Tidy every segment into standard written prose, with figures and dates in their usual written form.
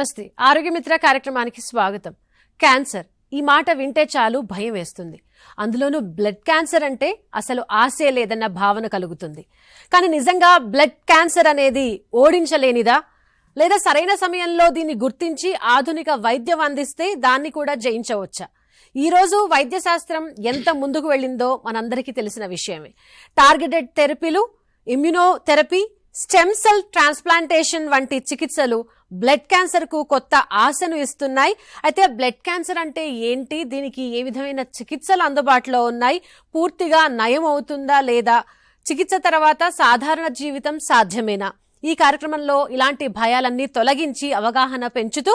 నమస్తే. ఆరోగ్యమిత్ర కార్యక్రమానికి స్వాగతం. క్యాన్సర్ ఈ మాట వింటే చాలు భయం వేస్తుంది. అందులోనూ బ్లడ్ క్యాన్సర్ అంటే అసలు ఆశే లేదన్న భావన కలుగుతుంది. కానీ నిజంగా బ్లడ్ క్యాన్సర్ అనేది ఓడించలేనిదా, లేదా సరైన సమయంలో దీన్ని గుర్తించి ఆధునిక వైద్యం అందిస్తే దాన్ని కూడా జయించవచ్చా? ఈ రోజు వైద్య శాస్త్రం ఎంత ముందుకు వెళ్ళిందో మనందరికీ తెలిసిన విషయమే. టార్గెటెడ్ థెరపీలు, ఇమ్యునోథెరపీ, స్టెమ్ సెల్ ట్రాన్స్ప్లాంటేషన్ వంటి చికిత్సలు బ్లడ్ క్యాన్సర్ కు కొత్త ఆశను ఇస్తున్నాయి. అయితే బ్లడ్ క్యాన్సర్ అంటే ఏంటి, దీనికి ఏ విధమైన చికిత్సలు అందుబాటులో ఉన్నాయి, పూర్తిగా నయం అవుతుందా లేదా, చికిత్స తర్వాత సాధారణ జీవితం సాధ్యమేనా? ఈ కార్యక్రమంలో ఇలాంటి భయాలన్నీ తొలగించి అవగాహన పెంచుతూ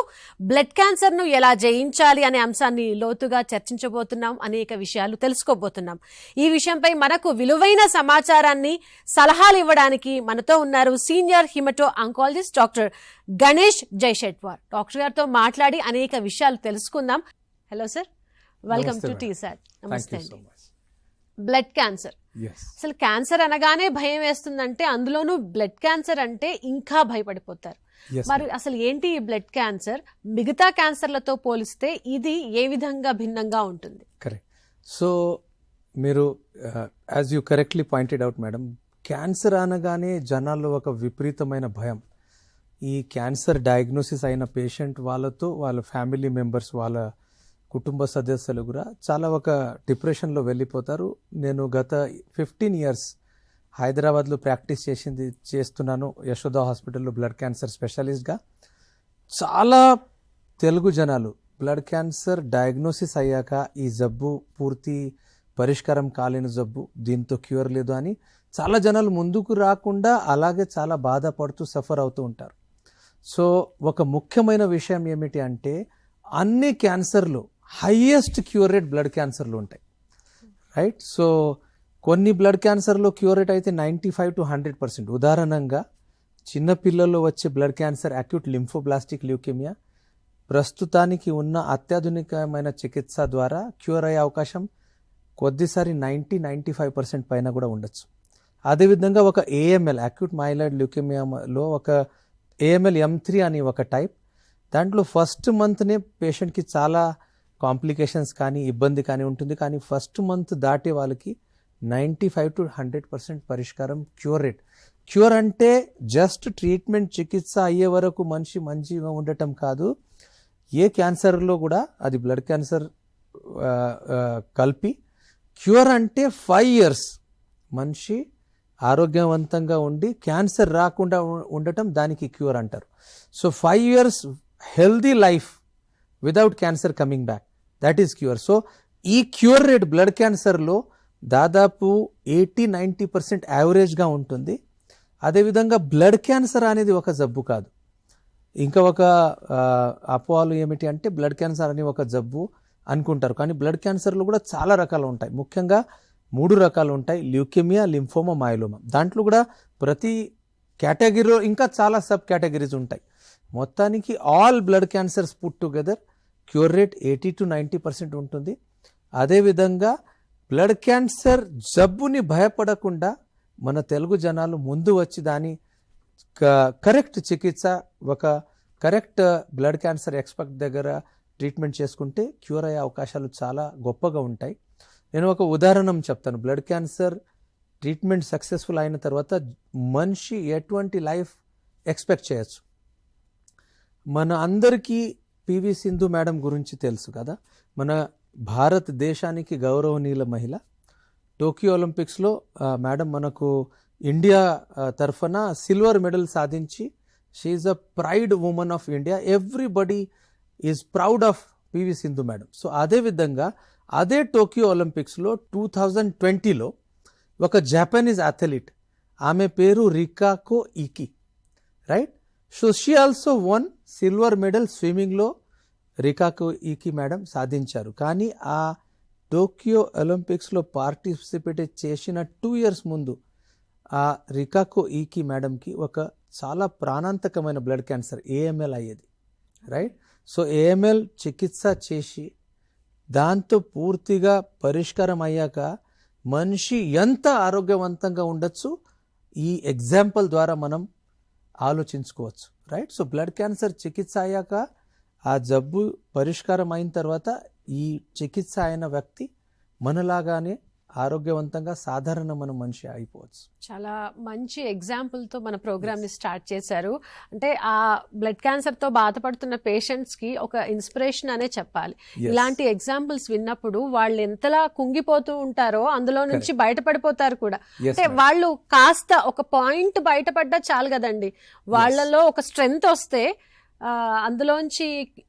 బ్లడ్ క్యాన్సర్ ను ఎలా జయించాలి అనే అంశాన్ని లోతుగా చర్చించబోతున్నాం. అనేక విషయాలు తెలుసుకోబోతున్నాం. ఈ విషయంపై మనకు విలువైన సమాచారాన్ని, సలహాలు ఇవ్వడానికి మనతో ఉన్నారు senior haemato oncologist doctor Ganesh Jaishetwar. Doctor గారితో మాట్లాడి అనేక విషయాలు తెలుసుకుందాం. హలో సార్, వెల్కమ్ టు టీ సార్. నమస్తే అండి. బ్లడ్ క్యాన్సర్, అసలు క్యాన్సర్ అనగానే భయం వేస్తుందంటే అందులోనూ బ్లడ్ క్యాన్సర్ అంటే ఇంకా భయపడిపోతారు. మరి అసలు ఏంటి ఈ బ్లడ్ క్యాన్సర్? మిగతా క్యాన్సర్లతో పోలిస్తే ఇది ఏ విధంగా భిన్నంగా ఉంటుంది? కరెక్ట్. సో మీరు as you correctly pointed out madam, cancer అనగానే జనాల్లో ఒక విపరీతమైన భయం. ఈ క్యాన్సర్ డయాగ్నోసిస్ అయిన పేషెంట్ వాళ్ళతో వాళ్ళ ఫ్యామిలీ మెంబర్స్, వాళ్ళ కుటుంబ సదస్సులు కూడా చాలా ఒక డిప్రెషన్లో వెళ్ళిపోతారు. నేను గత 15 years హైదరాబాద్లో ప్రాక్టీస్ చేస్తున్నాను యశోద హాస్పిటల్లో బ్లడ్ క్యాన్సర్ స్పెషలిస్ట్గా. చాలా తెలుగు జనాలు బ్లడ్ క్యాన్సర్ డయాగ్నోసిస్ అయ్యాక ఈ జబ్బు పూర్తి పరిష్కారం కాలేని జబ్బు, దీంతో క్యూర్ లేదు అని చాలా జనాలు ముందుకు రాకుండా అలాగే చాలా బాధపడుతూ సఫర్ అవుతూ ఉంటారు. సో ఒక ముఖ్యమైన విషయం ఏమిటి అంటే, అన్ని క్యాన్సర్లు హైయెస్ట్ క్యూర్ రేట్ బ్లడ్ క్యాన్సర్లు ఉంటాయి, రైట్? సో కొన్ని బ్లడ్ క్యాన్సర్లో క్యూర్ రేట్ అయితే 95 to 100%. ఉదాహరణంగా చిన్నపిల్లల్లో వచ్చే blood cancer acute lymphoblastic leukaemia ప్రస్తుతానికి ఉన్న అత్యాధునికమైన చికిత్స ద్వారా క్యూర్ అయ్యే అవకాశం కొద్దిసారి 90-95% పైన కూడా ఉండొచ్చు. అదేవిధంగా ఒక AML అక్యూట్ మైలాయిడ్ ల్యూకేమియాలో ఒక AML M3 అని ఒక టైప్, దాంట్లో ఫస్ట్ మంత్నే పేషెంట్కి చాలా కాంప్లికేషన్స్ కానీ ఇబ్బంది కానీ ఉంటుంది. కానీ ఫస్ట్ మంత్ దాటే వాళ్ళకి 95 to 100% పరిష్కారం క్యూర్ రేట్. క్యూర్ అంటే జస్ట్ ట్రీట్మెంట్, చికిత్స అయ్యే వరకు మనిషి మంచిగా ఉండటం కాదు. ఏ క్యాన్సర్లో కూడా అది బ్లడ్ క్యాన్సర్ కలిపి క్యూర్ అంటే 5 years మనిషి ఆరోగ్యవంతంగా ఉండి క్యాన్సర్ రాకుండా ఉండటం, దానికి క్యూర్ అంటారు. So 5 years healthy life without cancer coming back, that is cure. So ఈ క్యూర్ రేట్ బ్లడ్ క్యాన్సర్లో దాదాపు 80-90% యావరేజ్గా ఉంటుంది. అదేవిధంగా బ్లడ్ క్యాన్సర్ అనేది ఒక జబ్బు కాదు. ఇంకా ఒక అపోహలు ఏమిటి అంటే, బ్లడ్ క్యాన్సర్ అని ఒక జబ్బు అనుకుంటారు. కానీ బ్లడ్ క్యాన్సర్లో కూడా చాలా రకాలు ఉంటాయి. ముఖ్యంగా 3 రకాలు ఉంటాయి: ల్యూకేమియా, లింఫోమా, మయోలోమా. దాంట్లో కూడా ప్రతి కేటగిరీలో ఇంకా చాలా సబ్ కేటగిరీస్ ఉంటాయి. మొత్తానికి all blood cancers put together cure rate 80 to 90% ఉంటుంది. అదేవిధంగా బ్లడ్ క్యాన్సర్ జబ్బుని భయపడకుండా మన తెలుగు జనాలు ముందు వచ్చి దాని కరెక్ట్ చికిత్స, ఒక కరెక్ట్ బ్లడ్ క్యాన్సర్ ఎక్స్పర్ట్ దగ్గర ట్రీట్మెంట్ చేసుకుంటే క్యూర్ అయ్యే అవకాశాలు చాలా గొప్పగా ఉంటాయి. నేను ఒక ఉదాహరణ చెప్తాను. బ్లడ్ క్యాన్సర్ ట్రీట్మెంట్ సక్సెస్ఫుల్ అయిన తర్వాత మనిషి ఎటువంటి లైఫ్ ఎక్స్పెక్ట్ చేయొచ్చు. మన అందరికీ పివి సింధు మేడం గురించి తెలుసు కదా. మన భారతదేశానికి గౌరవనీయుల మహిళ. టోక్యో ఒలింపిక్స్లో మేడం మనకు ఇండియా తరఫున సిల్వర్ మెడల్ సాధించి, she is a pride women of India. Everybody is proud of PV Sindhu madam. So అదేవిధంగా అదే టోక్యో ఒలింపిక్స్లో 2020లో ఒక జపానీస్ అథ్లీట్, ఆమె పేరు Rikako Ikee, right? So she also won silver medal స్విమ్మింగ్లో రికాకో ఈకి మేడం సాధించారు. కానీ ఆ టోక్యో ఒలింపిక్స్లో పార్టిసిపేట్ చేసిన 2 years ముందు ఆ రికాకో ఈకి మేడంకి ఒక చాలా ప్రాణాంతకమైన బ్లడ్ క్యాన్సర్ AML అయ్యేది, రైట్? సో AML చికిత్స చేసి దాంతో పూర్తిగా పరిష్కారం అయ్యాక మనిషి ఎంత ఆరోగ్యవంతంగా ఉండొచ్చు, ఈ ఎగ్జాంపుల్ ద్వారా మనం ఆలోచించుకోవచ్చు. రైట్. సో బ్లడ్ క్యాన్సర్ చికిత్స అయ్యాక ఆ జబ్బు పరిష్కారం అయిన తర్వాత ఈ చికిత్స అయిన వ్యక్తి మనలాగానే ఆరోగ్యవంతంగా సాధారణమైన మనిషి అయిపోవచ్చు. చాలా మంచి ఎగ్జాంపుల్ తో మన ప్రోగ్రామ్ ని స్టార్ట్ చేశారు. అంటే ఆ బ్లడ్ క్యాన్సర్ తో బాధపడుతున్న పేషెంట్స్ కి ఒక ఇన్స్పిరేషన్ అనే చెప్పాలి. ఇలాంటి ఎగ్జాంపుల్స్ విన్నప్పుడు వాళ్ళు ఎంతలా కుంగిపోతూ ఉంటారో అందులో నుంచి బయటపడిపోతారు కూడా. అంటే వాళ్ళు కాస్త ఒక పాయింట్ బయటపడ్డా చాలు కదండి, వాళ్ళలో ఒక స్ట్రెంగ్త్ వస్తే అందులోంచి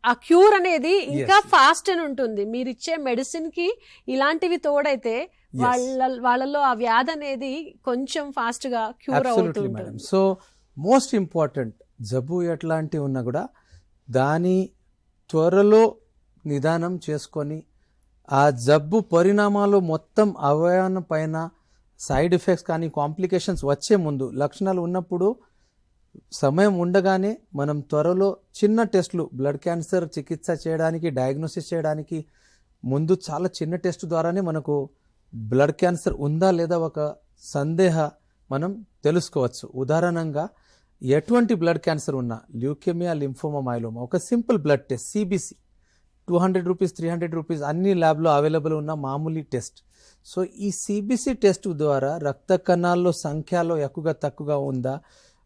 ఆ క్యూర్ అనేది ఇంకా ఫాస్ట్ అని ఉంటుంది. మీరు ఇచ్చే మెడిసిన్ కి ఇలాంటివి తోడైతే వాళ్ళలో ఆ వ్యాధి అనేది కొంచెం ఫాస్ట్ గా క్యూర్ అవుతుంది. సో మోస్ట్ ఇంపార్టెంట్, జబ్బు ఎట్లాంటి ఉన్నా కూడా దాని త్వరలో నిదానం చేసుకొని ఆ జబ్బు పరిణామాలు మొత్తం అవయవం పైన సైడ్ ఎఫెక్ట్స్ కానీ కాంప్లికేషన్స్ వచ్చే ముందు లక్షణాలు ఉన్నప్పుడు సమయం ఉండగానే మనం త్వరలో చిన్న టెస్టులు, బ్లడ్ క్యాన్సర్ చికిత్స చేయడానికి, డయాగ్నోసిస్ చేయడానికి ముందు చాలా చిన్న టెస్ట్ ద్వారానే మనకు బ్లడ్ క్యాన్సర్ ఉందా లేదా ఒక సందేహ మనం తెలుసుకోవచ్చు. ఉదాహరణంగా ఎటువంటి బ్లడ్ క్యాన్సర్ ఉన్నా, ల్యూకేమియా, లింఫోమా, మైలోమా, ఒక simple blood test CBC 200 rupees 300 rupees అన్ని ల్యాబ్లో అవైలబుల్ ఉన్న మామూలు టెస్ట్. సో ఈ సిబిసి టెస్ట్ ద్వారా రక్త కణాల్లో సంఖ్యలో ఎక్కువగా తక్కువగా ఉందా,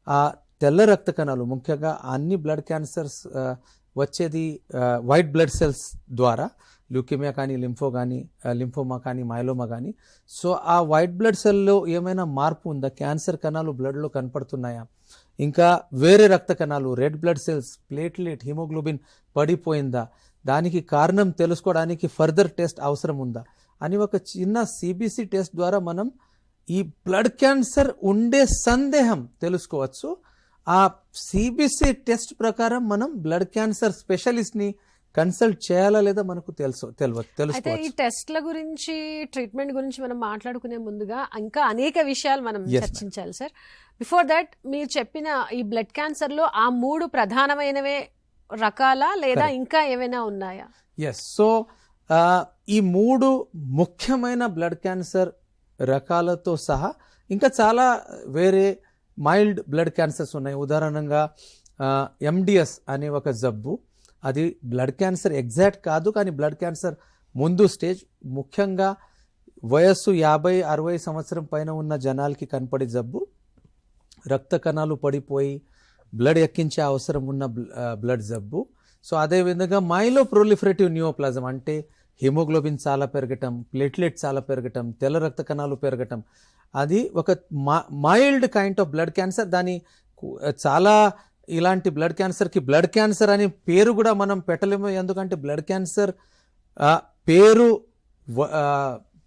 ఆ తెల్ల రక్త కణాలు ముఖ్యంగా అన్ని బ్లడ్ క్యాన్సర్స్ వచ్చేది వైట్ బ్లడ్ సెల్స్ ద్వారా, ల్యూకేమియా కానీ, లింఫోమా కానీ, మైలోమా కానీ. సో ఆ వైట్ బ్లడ్ సెల్లో ఏమైనా మార్పు ఉందా, క్యాన్సర్ కణాలు బ్లడ్లో కనపడుతున్నాయా, ఇంకా వేరే రక్త కణాలు red blood cells, platelet, haemoglobin పడిపోయిందా, దానికి కారణం తెలుసుకోవడానికి ఫర్దర్ టెస్ట్ అవసరం ఉందా అని ఒక చిన్న సిబిసి టెస్ట్ ద్వారా మనం ఈ బ్లడ్ క్యాన్సర్ ఉండే సందేహం తెలుసుకోవచ్చు. ఆ సిబిసి టెస్ట్ ప్రకారం మనం బ్లడ్ క్యాన్సర్ స్పెషలిస్ట్ ని కన్సల్ట్ చేయాలా లేదా మనకు అయితే ఈ టెస్ట్ల గురించి, ట్రీట్మెంట్ గురించి మనం మాట్లాడుకునే ముందుగా ఇంకా అనేక విషయాలు మనం చర్చించాలి సార్. బిఫోర్ దట్ మీరు చెప్పిన ఈ బ్లడ్ క్యాన్సర్ లో ఆ 3 ప్రధానమైనవే రకాల లేదా ఇంకా ఏమైనా ఉన్నాయా? ఎస్. సో ఈ 3 ముఖ్యమైన బ్లడ్ క్యాన్సర్ రకాలతో సహా ఇంకా చాలా వేరే మైల్డ్ బ్లడ్ క్యాన్సర్స్ ఉన్నాయి. ఉదాహరణంగా ఎండిఎస్ అనే ఒక జబ్బు, అది బ్లడ్ క్యాన్సర్ ఎగ్జాక్ట్ కాదు కానీ బ్లడ్ క్యాన్సర్ ముందు స్టేజ్, ముఖ్యంగా వయస్సు 50-60 సంవత్సరం పైన ఉన్న జనాలకి కనపడే జబ్బు. రక్త కణాలు పడిపోయి బ్లడ్ ఎక్కించే అవసరం ఉన్న బ్లడ్ జబ్బు. సో అదేవిధంగా మైలో ప్రొలిఫరేటివ్ నియోప్లాజం అంటే హిమోగ్లోబిన్ చాలా పెరగటం, ప్లేట్లెట్ చాలా పెరగటం, తెల్ల రక్త కణాలు పెరగటం, అది ఒక mild kind of blood cancer. దాని చాలా ఇలాంటి బ్లడ్ క్యాన్సర్కి బ్లడ్ క్యాన్సర్ అనే పేరు కూడా మనం పెట్టలేము, ఎందుకంటే బ్లడ్ క్యాన్సర్ పేరు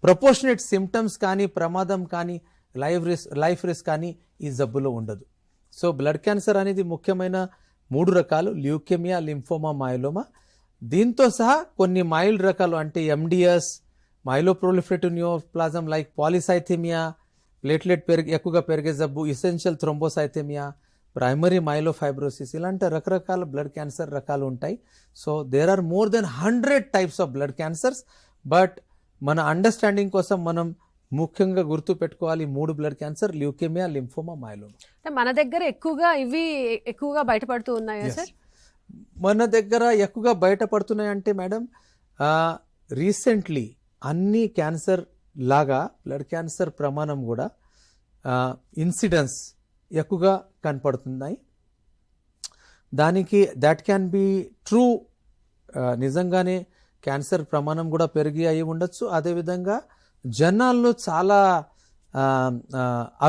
ప్రపోర్షనేట్ సిమ్టమ్స్ కానీ, ప్రమాదం కానీ, లైఫ్ రిస్క్ కానీ ఈ జబ్బులో ఉండదు. సో బ్లడ్ క్యాన్సర్ అనేది ముఖ్యమైన 3 రకాలు, ల్యూకేమియా, లింఫోమా, మైలోమా. దీంతో సహా కొన్ని మైల్డ్ రకాలు అంటే MDS, myeloproliferative neoplasm like polycythaemia, platelet ఎక్కువగా పెరిగే జబ్బు, ఇసెన్షియల్ థ్రోంబోసైథేమియా, ప్రైమరీ మైలోఫైబ్రోసిస్, ఇలాంటి రకరకాల బ్లడ్ క్యాన్సర్ రకాలు ఉంటాయి. So there are more than 100 types of blood cancers. But మన అండర్స్టాండింగ్ కోసం మనం ముఖ్యంగా గుర్తు పెట్టుకోవాలి 3 blood cancer, leukaemia, lymphoma, myeloma. మన దగ్గర ఎక్కువగా బయటపడుతూ ఉన్నాయా సార్? మన దగ్గర ఎక్కువగా బయటపడుతున్నాయంటే మేడం, రీసెంట్లీ అన్ని క్యాన్సర్ లాగా బ్లడ్ క్యాన్సర్ ప్రమాణం కూడా ఇన్సిడెన్స్ ఎక్కువగా కనపడుతున్నాయి. దానికి దాట్ క్యాన్ బి ట్రూ, నిజంగానే క్యాన్సర్ ప్రమాణం కూడా పెరిగి అయి ఉండొచ్చు. అదేవిధంగా జనాల్లో చాలా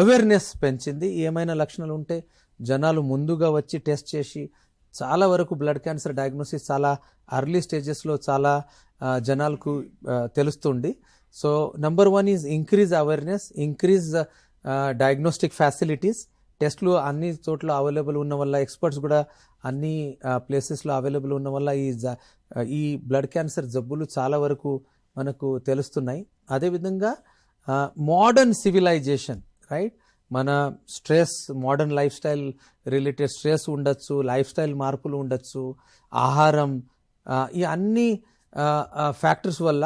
అవేర్నెస్ పెంచింది. ఏమైనా లక్షణాలు ఉంటే జనాలు ముందుగా వచ్చి టెస్ట్ చేసి చాలా వరకు బ్లడ్ క్యాన్సర్ డయాగ్నోసిస్ చాలా అర్లీ స్టేజెస్లో చాలా జనాలకు తెలుస్తుంది. So number 1 is increase awareness, increase diagnostic facilities. టెస్ట్లు అన్ని చోట్ల అవైలబుల్ ఉన్న వల్ల, ఎక్స్పర్ట్స్ కూడా అన్ని ప్లేసెస్లో అవైలబుల్ ఉన్న వల్ల ఈ బ్లడ్ క్యాన్సర్ జబ్బులు చాలా వరకు మనకు తెలుస్తున్నాయి. అదేవిధంగా మోడర్న్ సివిలైజేషన్, రైట్, మన stress, modern life style related stress ఉండొచ్చు, లైఫ్ స్టైల్ మార్పులు ఉండొచ్చు, ఆహారం, ఈ అన్ని ఫ్యాక్టర్స్ వల్ల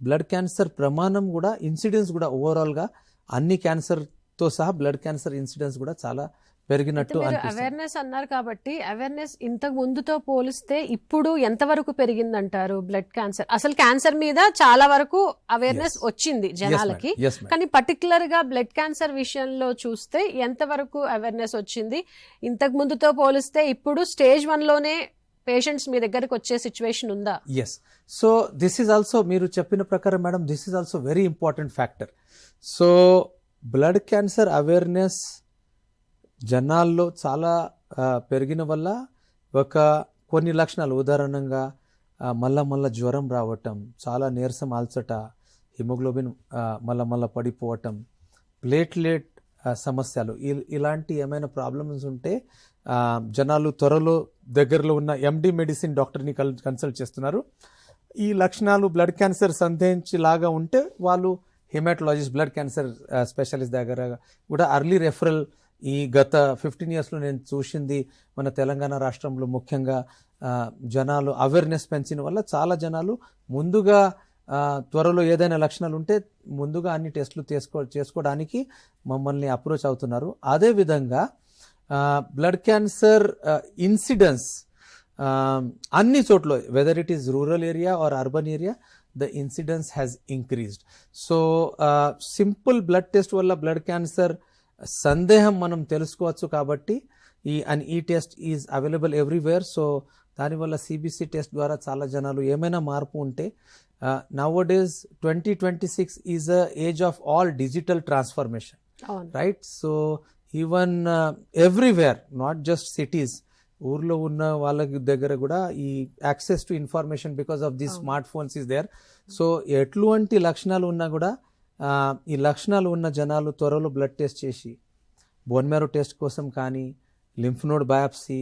బ్లడ్ క్యాన్సర్ ప్రమాణం కూడా, ఇన్సిడెన్స్ కూడా ఓవరాల్గా అన్ని క్యాన్సర్తో సహా బ్లడ్ క్యాన్సర్ ఇన్సిడెన్స్ కూడా చాలా పెరిగినట్టు మీరు అనిపిస్తుంది. అవేర్నెస్ అన్నారు కాబట్టి అవేర్నెస్ ఇంతకు ముందుతో పోలిస్తే ఇప్పుడు ఎంతవరకు పెరిగిందంటారు బ్లడ్ క్యాన్సర్? అసలు క్యాన్సర్ మీద చాలా వరకు అవేర్నెస్ Yes. వచ్చింది జనాలకి, Yes, madam. కానీ పర్టికులర్ గా బ్లడ్ క్యాన్సర్ విషయంలో చూస్తే ఎంతవరకు అవేర్నెస్ వచ్చింది? ఇంతకు ముందుతో పోలిస్తే ఇప్పుడు స్టేజ్ 1 లోనే పేషెంట్స్ మీ దగ్గరకు వచ్చే సిచ్యువేషన్ ఉందా? Yes. So this is also, మీరు చెప్పిన ప్రకారం madam, this is also very important factor. So blood cancer awareness జనాల్లో చాలా పెరిగిన వల్ల కొన్ని లక్షణాలు, ఉదాహరణంగా మళ్ళా జ్వరం రావటం, చాలా నీరసం, అలసట, హిమోగ్లోబిన్ మళ్ళా పడిపోవటం, ప్లేట్లెట్ సమస్యలు, ఇలాంటి ఏమైనా ప్రాబ్లమ్స్ ఉంటే జనాలు త్వరలో దగ్గరలో ఉన్న ఎండి మెడిసిన్ డాక్టర్ని కన్సల్ట్ చేస్తున్నారు. ఈ లక్షణాలు బ్లడ్ క్యాన్సర్ సందేహించేలాగా ఉంటే వాళ్ళు హెమటాలజిస్ట్, బ్లడ్ క్యాన్సర్ స్పెషలిస్ట్ దగ్గర కూడా అర్లీ రెఫరల్. ఈ గత 15 yearsలో నేను చూసింది మన తెలంగాణ రాష్ట్రంలో ముఖ్యంగా జనాలు అవేర్నెస్ పెంచిన వల్ల చాలా జనాలు ముందుగా త్వరలో ఏదైనా లక్షణాలు ఉంటే ముందుగా అన్ని టెస్టులు చేసుకోవడానికి మమ్మల్ని అప్రోచ్ అవుతున్నారు. అదేవిధంగా బ్లడ్ క్యాన్సర్ ఇన్సిడెన్స్ అన్ని చోట్ల, whether it is rural area or urban area, the incidence has increased. So simple blood test వల్ల బ్లడ్ క్యాన్సర్ సందేహం మనం తెలుసుకోవచ్చు కాబట్టి ఈ test is available everywhere. So దానివల్ల సిబిసి టెస్ట్ ద్వారా చాలా జనాలు ఏమైనా మార్పు ఉంటే, nowadays 2026 is a age of all digital transformation, right? So even everywhere, not just cities, ఊర్లో ఉన్న వాళ్ళ దగ్గర కూడా ఈ access to information because of the smart phones is there. So ఎటువంటి లక్షణాలు ఉన్నా కూడా ఈ లక్షణాలు ఉన్న జనాలు త్వరలో బ్లడ్ టెస్ట్ చేసి, బోన్ మ్యారో టెస్ట్ కోసం కానీ, lymph node biopsy,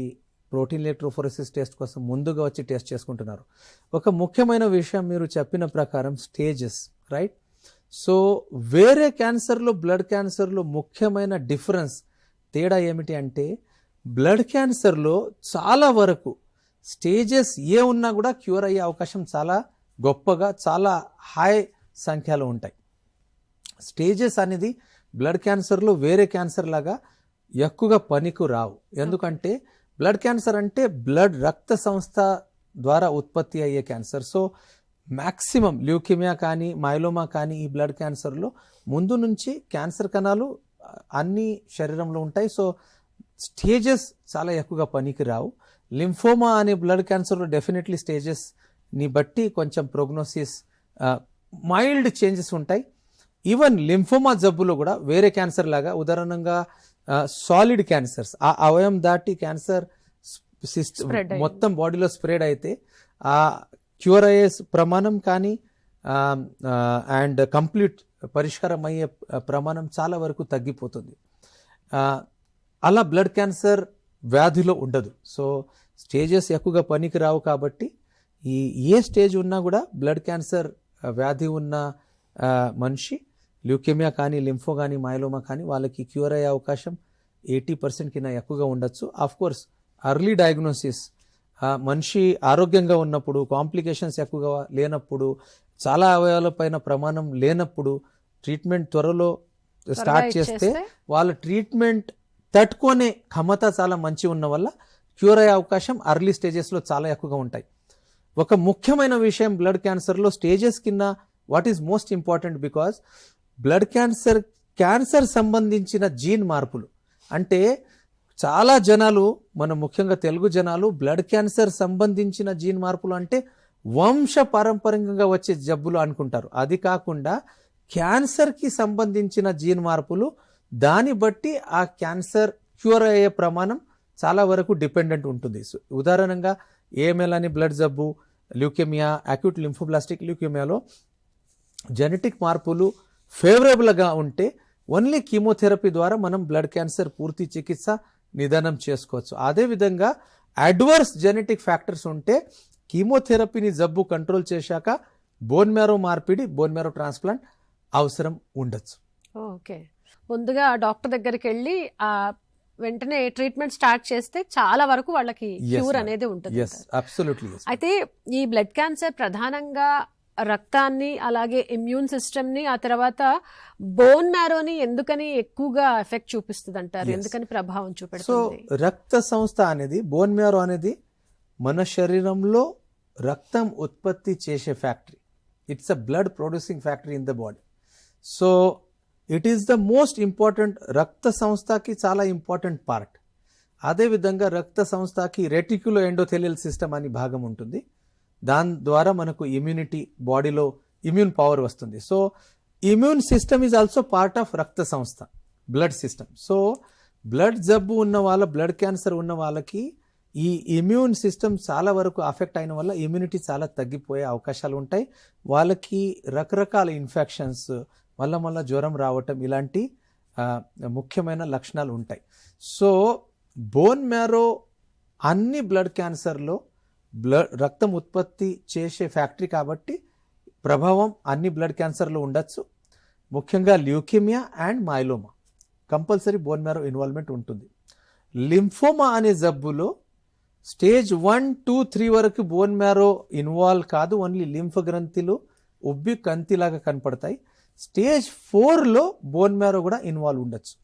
protein electrophoresis test కోసం ముందుగా వచ్చి టెస్ట్ చేసుకుంటున్నారు. ఒక ముఖ్యమైన విషయం మీరు చెప్పిన ప్రకారం స్టేజెస్, రైట్? సో వేరే క్యాన్సర్లో బ్లడ్ క్యాన్సర్లో ముఖ్యమైన డిఫరెన్స్, తేడా ఏమిటి అంటే, బ్లడ్ క్యాన్సర్లో చాలా వరకు స్టేజెస్ ఏ ఉన్నా కూడా క్యూర్ అయ్యే అవకాశం చాలా గొప్పగా, చాలా హై సంఖ్యలో ఉంటాయి. స్టేజెస్ అనేది బ్లడ్ క్యాన్సర్లో వేరే క్యాన్సర్ లాగా ఎక్కువగా పనికి రావు. ఎందుకంటే బ్లడ్ క్యాన్సర్ అంటే రక్త సంస్థ ద్వారా ఉత్పత్తి అయ్యే క్యాన్సర్. సో మ్యాక్సిమం ల్యూకేమియా కానీ, మైలోమా కానీ, ఈ బ్లడ్ క్యాన్సర్లో ముందు నుంచి క్యాన్సర్ కణాలు అన్ని శరీరంలో ఉంటాయి. సో స్టేజెస్ చాలా ఎక్కువగా పనికి రావు. లింఫోమా అనే బ్లడ్ క్యాన్సర్లో డెఫినెట్లీ స్టేజెస్ని బట్టి కొంచెం ప్రోగ్నోసిస్ మైల్డ్ చేంజెస్ ఉంటాయి. ఈవెన్ లింఫోమా జబ్బులో కూడా వేరే క్యాన్సర్ లాగా, ఉదాహరణంగా సాలిడ్ క్యాన్సర్స్, ఆ అవయం దాటి క్యాన్సర్ మొత్తం బాడీలో స్ప్రెడ్ అయితే ఆ క్యూర్ అయ్యే ప్రమాణం కానీ అండ్ కంప్లీట్ పరిష్కారం అయ్యే ప్రమాణం చాలా వరకు తగ్గిపోతుంది. అలా బ్లడ్ క్యాన్సర్ వ్యాధిలో ఉండదు. సో స్టేజెస్ ఎక్కువగా పనికి రావు కాబట్టి ఏ స్టేజ్ ఉన్నా కూడా బ్లడ్ క్యాన్సర్ వ్యాధి ఉన్న మనిషి, ల్యూకేమియా కానీ, లింఫో కానీ, మైలోమా కానీ, వాళ్ళకి క్యూర్ అయ్యే అవకాశం 80% కింద ఎక్కువగా ఉండొచ్చు. ఆఫ్ కోర్స్ అర్లీ డయాగ్నోసిస్, మనిషి ఆరోగ్యంగా ఉన్నప్పుడు, కాంప్లికేషన్స్ ఎక్కువగా లేనప్పుడు, చాలా అవయవాలపైన ప్రమాణం లేనప్పుడు ట్రీట్మెంట్ త్వరలో స్టార్ట్ చేస్తే వాళ్ళ ట్రీట్మెంట్ తట్టుకునే క్షమత చాలా మంచి ఉన్న వల్ల క్యూర్ అయ్యే అవకాశం అర్లీ స్టేజెస్లో చాలా ఎక్కువగా ఉంటాయి. ఒక ముఖ్యమైన విషయం బ్లడ్ క్యాన్సర్లో స్టేజెస్ కింద what is most important, because blood cancer సంబంధించిన జీన్ మార్పులు అంటే చాలా జనాలు, మన ముఖ్యంగా తెలుగు జనాలు, బ్లడ్ క్యాన్సర్ సంబంధించిన జీన్ మార్పులు అంటే వంశ పారంపర్యంగా వచ్చే జబ్బులు అనుకుంటారు. అది కాకుండా క్యాన్సర్కి సంబంధించిన జీన్ మార్పులు, దాన్ని బట్టి ఆ క్యాన్సర్ క్యూర్ అయ్యే ప్రమాణం చాలా వరకు డిపెండెంట్ ఉంటుంది. ఉదాహరణంగా ఏఎంఎల్ అని బ్లడ్ జబ్బు, ల్యూకేమియా, అక్యూట్ లింఫోబ్లాస్టిక్ ల్యూకేమియాలో జెనెటిక్ మార్పులు ఫేవరబుల్గా ఉంటే ఓన్లీ కీమోథెరపీ ద్వారా మనం బ్లడ్ క్యాన్సర్ పూర్తి చికిత్స నిదానం చేసుకోవచ్చు. అదేవిధంగా అడ్వర్స్ జెనెటిక్ ఫ్యాక్టర్స్ ఉంటే కీమోథెరపీని జబ్బు కంట్రోల్ చేశాక బోన్ మ్యారో మార్పిడి, బోన్ మ్యారో ట్రాన్స్ప్లాంట్ అవసరం ఉండొచ్చు. ఓకే, ముందుగా డాక్టర్ దగ్గరికి వెళ్ళి వెంటనే ట్రీట్మెంట్ స్టార్ట్ చేస్తే చాలా వరకు వాళ్ళకి క్యూర్ అనేది ఉంటుంది. Absolutely. అయితే ఈ బ్లడ్ క్యాన్సర్ ప్రధానంగా రక్తాన్ని అలాగే ఇమ్యూన్ సిస్టమ్ని ఆ తర్వాత బోన్ మ్యారోని ఎందుకని ఎక్కువగా ఎఫెక్ట్ చూపిస్తుంది అంటారు? ఎందుకని ప్రభావం సో చూపెడుతుంది? రక్త సంస్థ అనేది, బోన్ మ్యారో అనేది మన శరీరంలో రక్తం ఉత్పత్తి చేసే factory. It's a blood producing factory in the body. So it is the most important, రక్త సంస్థకి చాలా ఇంపార్టెంట్ పార్ట్. అదేవిధంగా రక్త సంస్థకి రెటిక్యులో ఎండోథెలియల్ సిస్టమ్ అని భాగం ఉంటుంది. దాని ద్వారా మనకు ఇమ్యూనిటీ, బాడీలో ఇమ్యూన్ పవర్ వస్తుంది. So immune system is also part of రక్త సంస్థ, బ్లడ్ సిస్టమ్. సో బ్లడ్ జబ్బు ఉన్న వాళ్ళ, బ్లడ్ క్యాన్సర్ ఉన్న వాళ్ళకి ఈ ఇమ్యూన్ సిస్టమ్ చాలా వరకు అఫెక్ట్ అయిన వల్ల ఇమ్యూనిటీ చాలా తగ్గిపోయే అవకాశాలు ఉంటాయి. వాళ్ళకి రకరకాల ఇన్ఫెక్షన్స్, మళ్ళా జ్వరం రావటం, ఇలాంటి ముఖ్యమైన లక్షణాలు ఉంటాయి. సో బోన్ మ్యారో అన్ని బ్లడ్ క్యాన్సర్లో రక్తం ఉత్పత్తి చేసే ఫ్యాక్టరీ కాబట్టి ప్రభావం అన్ని బ్లడ్ క్యాన్సర్లో ఉండొచ్చు. ముఖ్యంగా leukaemia and myeloma compulsory bone marrow involvement ఉంటుంది. లింఫోమా అనే జబ్బులో స్టేజ్ 1, 2, 3 వరకు బోన్ మ్యారో ఇన్వాల్వ్ కాదు, ఓన్లీ లింఫ్ గ్రంథిలు ఉబ్బి కంతిలాగా కనపడతాయి. స్టేజ్ 4లో బోన్ మ్యారో కూడా ఇన్వాల్వ్ ఉండొచ్చు.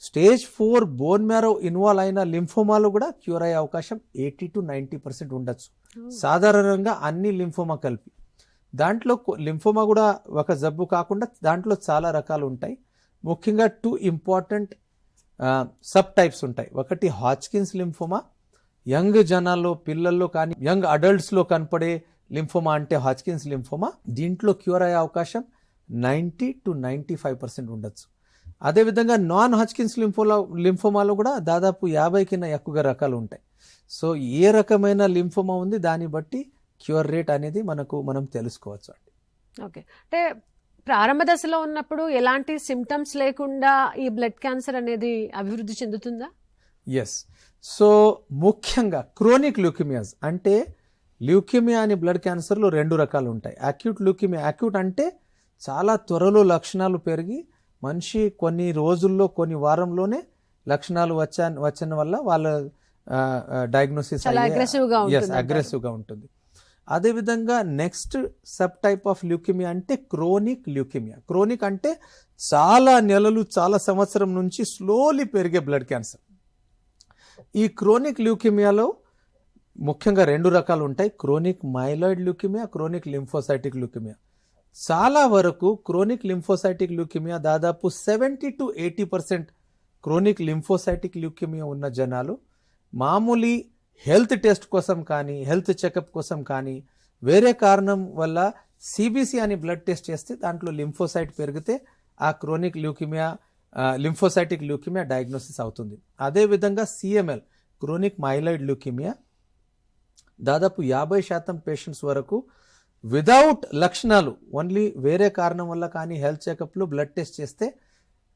స్టేజ్ 4 బోన్ మ్యారో ఇన్వాల్వ్ అయిన లింఫోమాలో కూడా క్యూర్ అయ్యే అవకాశం 80 to 90% ఉండొచ్చు, సాధారణంగా అన్ని లింఫోమా కలిపి. దాంట్లో లింఫోమా కూడా ఒక జబ్బు కాకుండా దాంట్లో చాలా రకాలు ఉంటాయి. ముఖ్యంగా 2 ఇంపార్టెంట్ సబ్ టైప్స్ ఉంటాయి. ఒకటి హాచ్కిన్స్ లింఫోమా, యంగ్ జనాల్లో, పిల్లల్లో కానీ యంగ్ అడల్ట్స్లో కనపడే లింఫోమా అంటే హాచ్కిన్స్ లింఫోమా. దీంట్లో క్యూర్ అయ్యే అవకాశం 90 to 95% ఉండొచ్చు. అదేవిధంగా నాన్ హాచ్కిన్స్ లింఫోమాలో కూడా దాదాపు 50 కన్నా ఎక్కువగా రకాలు ఉంటాయి. సో ఏ రకమైన లింఫోమా ఉంది దాన్ని బట్టి క్యూర్ రేట్ అనేది మనం తెలుసుకోవచ్చు అండి. ఓకే, అంటే ప్రారంభ దశలో ఉన్నప్పుడు ఎలాంటి సిమ్టమ్స్ లేకుండా ఈ బ్లడ్ క్యాన్సర్ అనేది అభివృద్ధి చెందుతుందా? ఎస్. సో ముఖ్యంగా క్రోనిక్ ల్యూకేమియాస్ అంటే, ల్యూకేమియా అనే బ్లడ్ క్యాన్సర్లో 2 రకాలు ఉంటాయి. అక్యూట్ ల్యూకేమియా, అక్యూట్ అంటే చాలా త్వరలో లక్షణాలు పెరిగి మనిషి కొన్ని రోజుల్లో, కొన్ని వారంలోనే లక్షణాలు వచ్చిన వల్ల వాళ్ళ డయాగ్నోసిస్ అగ్రెసివ్గా ఉంటుంది. అదేవిధంగా next sub type of leukaemia అంటే క్రోనిక్ ల్యూకేమియా. క్రోనిక్ అంటే చాలా నెలలు, చాలా సంవత్సరం నుంచి స్లోలీ పెరిగే బ్లడ్ క్యాన్సర్. ఈ క్రోనిక్ ల్యూకేమియాలో ముఖ్యంగా 2 రకాలు ఉంటాయి. Chronic myeloid leukaemia, chronic lymphocytic leukaemia. చాలా వరకు క్రోనిక్ లింఫోసైటిక్ ల్యూకేమియా, దాదాపు 70 to 80% క్రోనిక్ లింఫోసైటిక్ ల్యూకేమియా ఉన్న జనాలు మామూలు హెల్త్ టెస్ట్ కోసం కానీ, హెల్త్ చెకప్ కోసం కానీ, వేరే కారణం వల్ల సిబిసి అని బ్లడ్ టెస్ట్ చేస్తే దాంట్లో లింఫోసైట్ పెరిగితే ఆ chronic leukaemia, lymphocytic leukaemia diagnosis అవుతుంది. అదేవిధంగా సిఎంఎల్, క్రోనిక్ మైలాయిడ్ ల్యూకేమియా, దాదాపు 50% పేషెంట్స్ వరకు విదౌట్ లక్షణాలు, ఓన్లీ వేరే కారణం వల్ల కానీ హెల్త్ చెకప్లో బ్లడ్ టెస్ట్ చేస్తే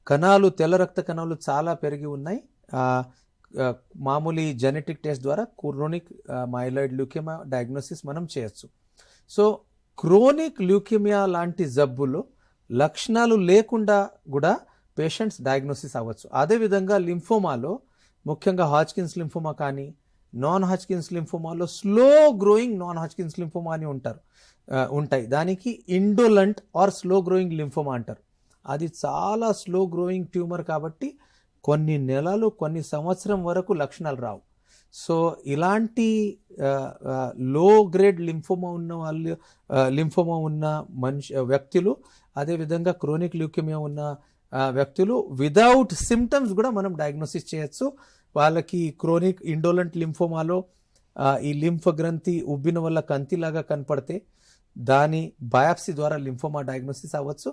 కణాలు, తెల్ల రక్త కణాలు చాలా పెరిగి ఉన్నాయి. మామూలు జెనెటిక్ టెస్ట్ ద్వారా క్రోనిక్ మైలాయిడ్ ల్యూకేమియా డయాగ్నోసిస్ మనం చేయొచ్చు. సో క్రోనిక్ ల్యూకేమియా లాంటి జబ్బులో లక్షణాలు లేకుండా కూడా పేషెంట్స్ డయాగ్నోసిస్ అవ్వచ్చు. అదేవిధంగా లింఫోమాలో, ముఖ్యంగా హాచ్కిన్స్ లింఫోమా కానీ నాన్ హాచ్కిన్స్ లింఫోమాలో slow growing non Hodgkin's lymphoma అని ఉంటాయి. దానికి indolent or slow growing lymphoma అంటారు. అది చాలా స్లో గ్రోయింగ్ ట్యూమర్ కాబట్టి కొన్ని నెలలు, కొన్ని సంవత్సరం వరకు లక్షణాలు రావు. సో ఇలాంటి లో గ్రేడ్ లింఫోమా ఉన్న వ్యక్తులు, అదేవిధంగా క్రోనిక్ ల్యూకేమియా ఉన్న వ్యక్తులు విదౌట్ సిమ్టమ్స్ కూడా మనం డయాగ్నోసిస్ చేయొచ్చు. వాళ్ళకి క్రోనిక్ ఇండోలెంట్ లింఫోమాలో ఈ లింఫ్ గ్రంథి ఉబ్బిన వల్ల కంతిలాగా కనపడితే దాని బయాప్సీ ద్వారా లింఫోమా డయాగ్నోసిస్ అవ్వచ్చు.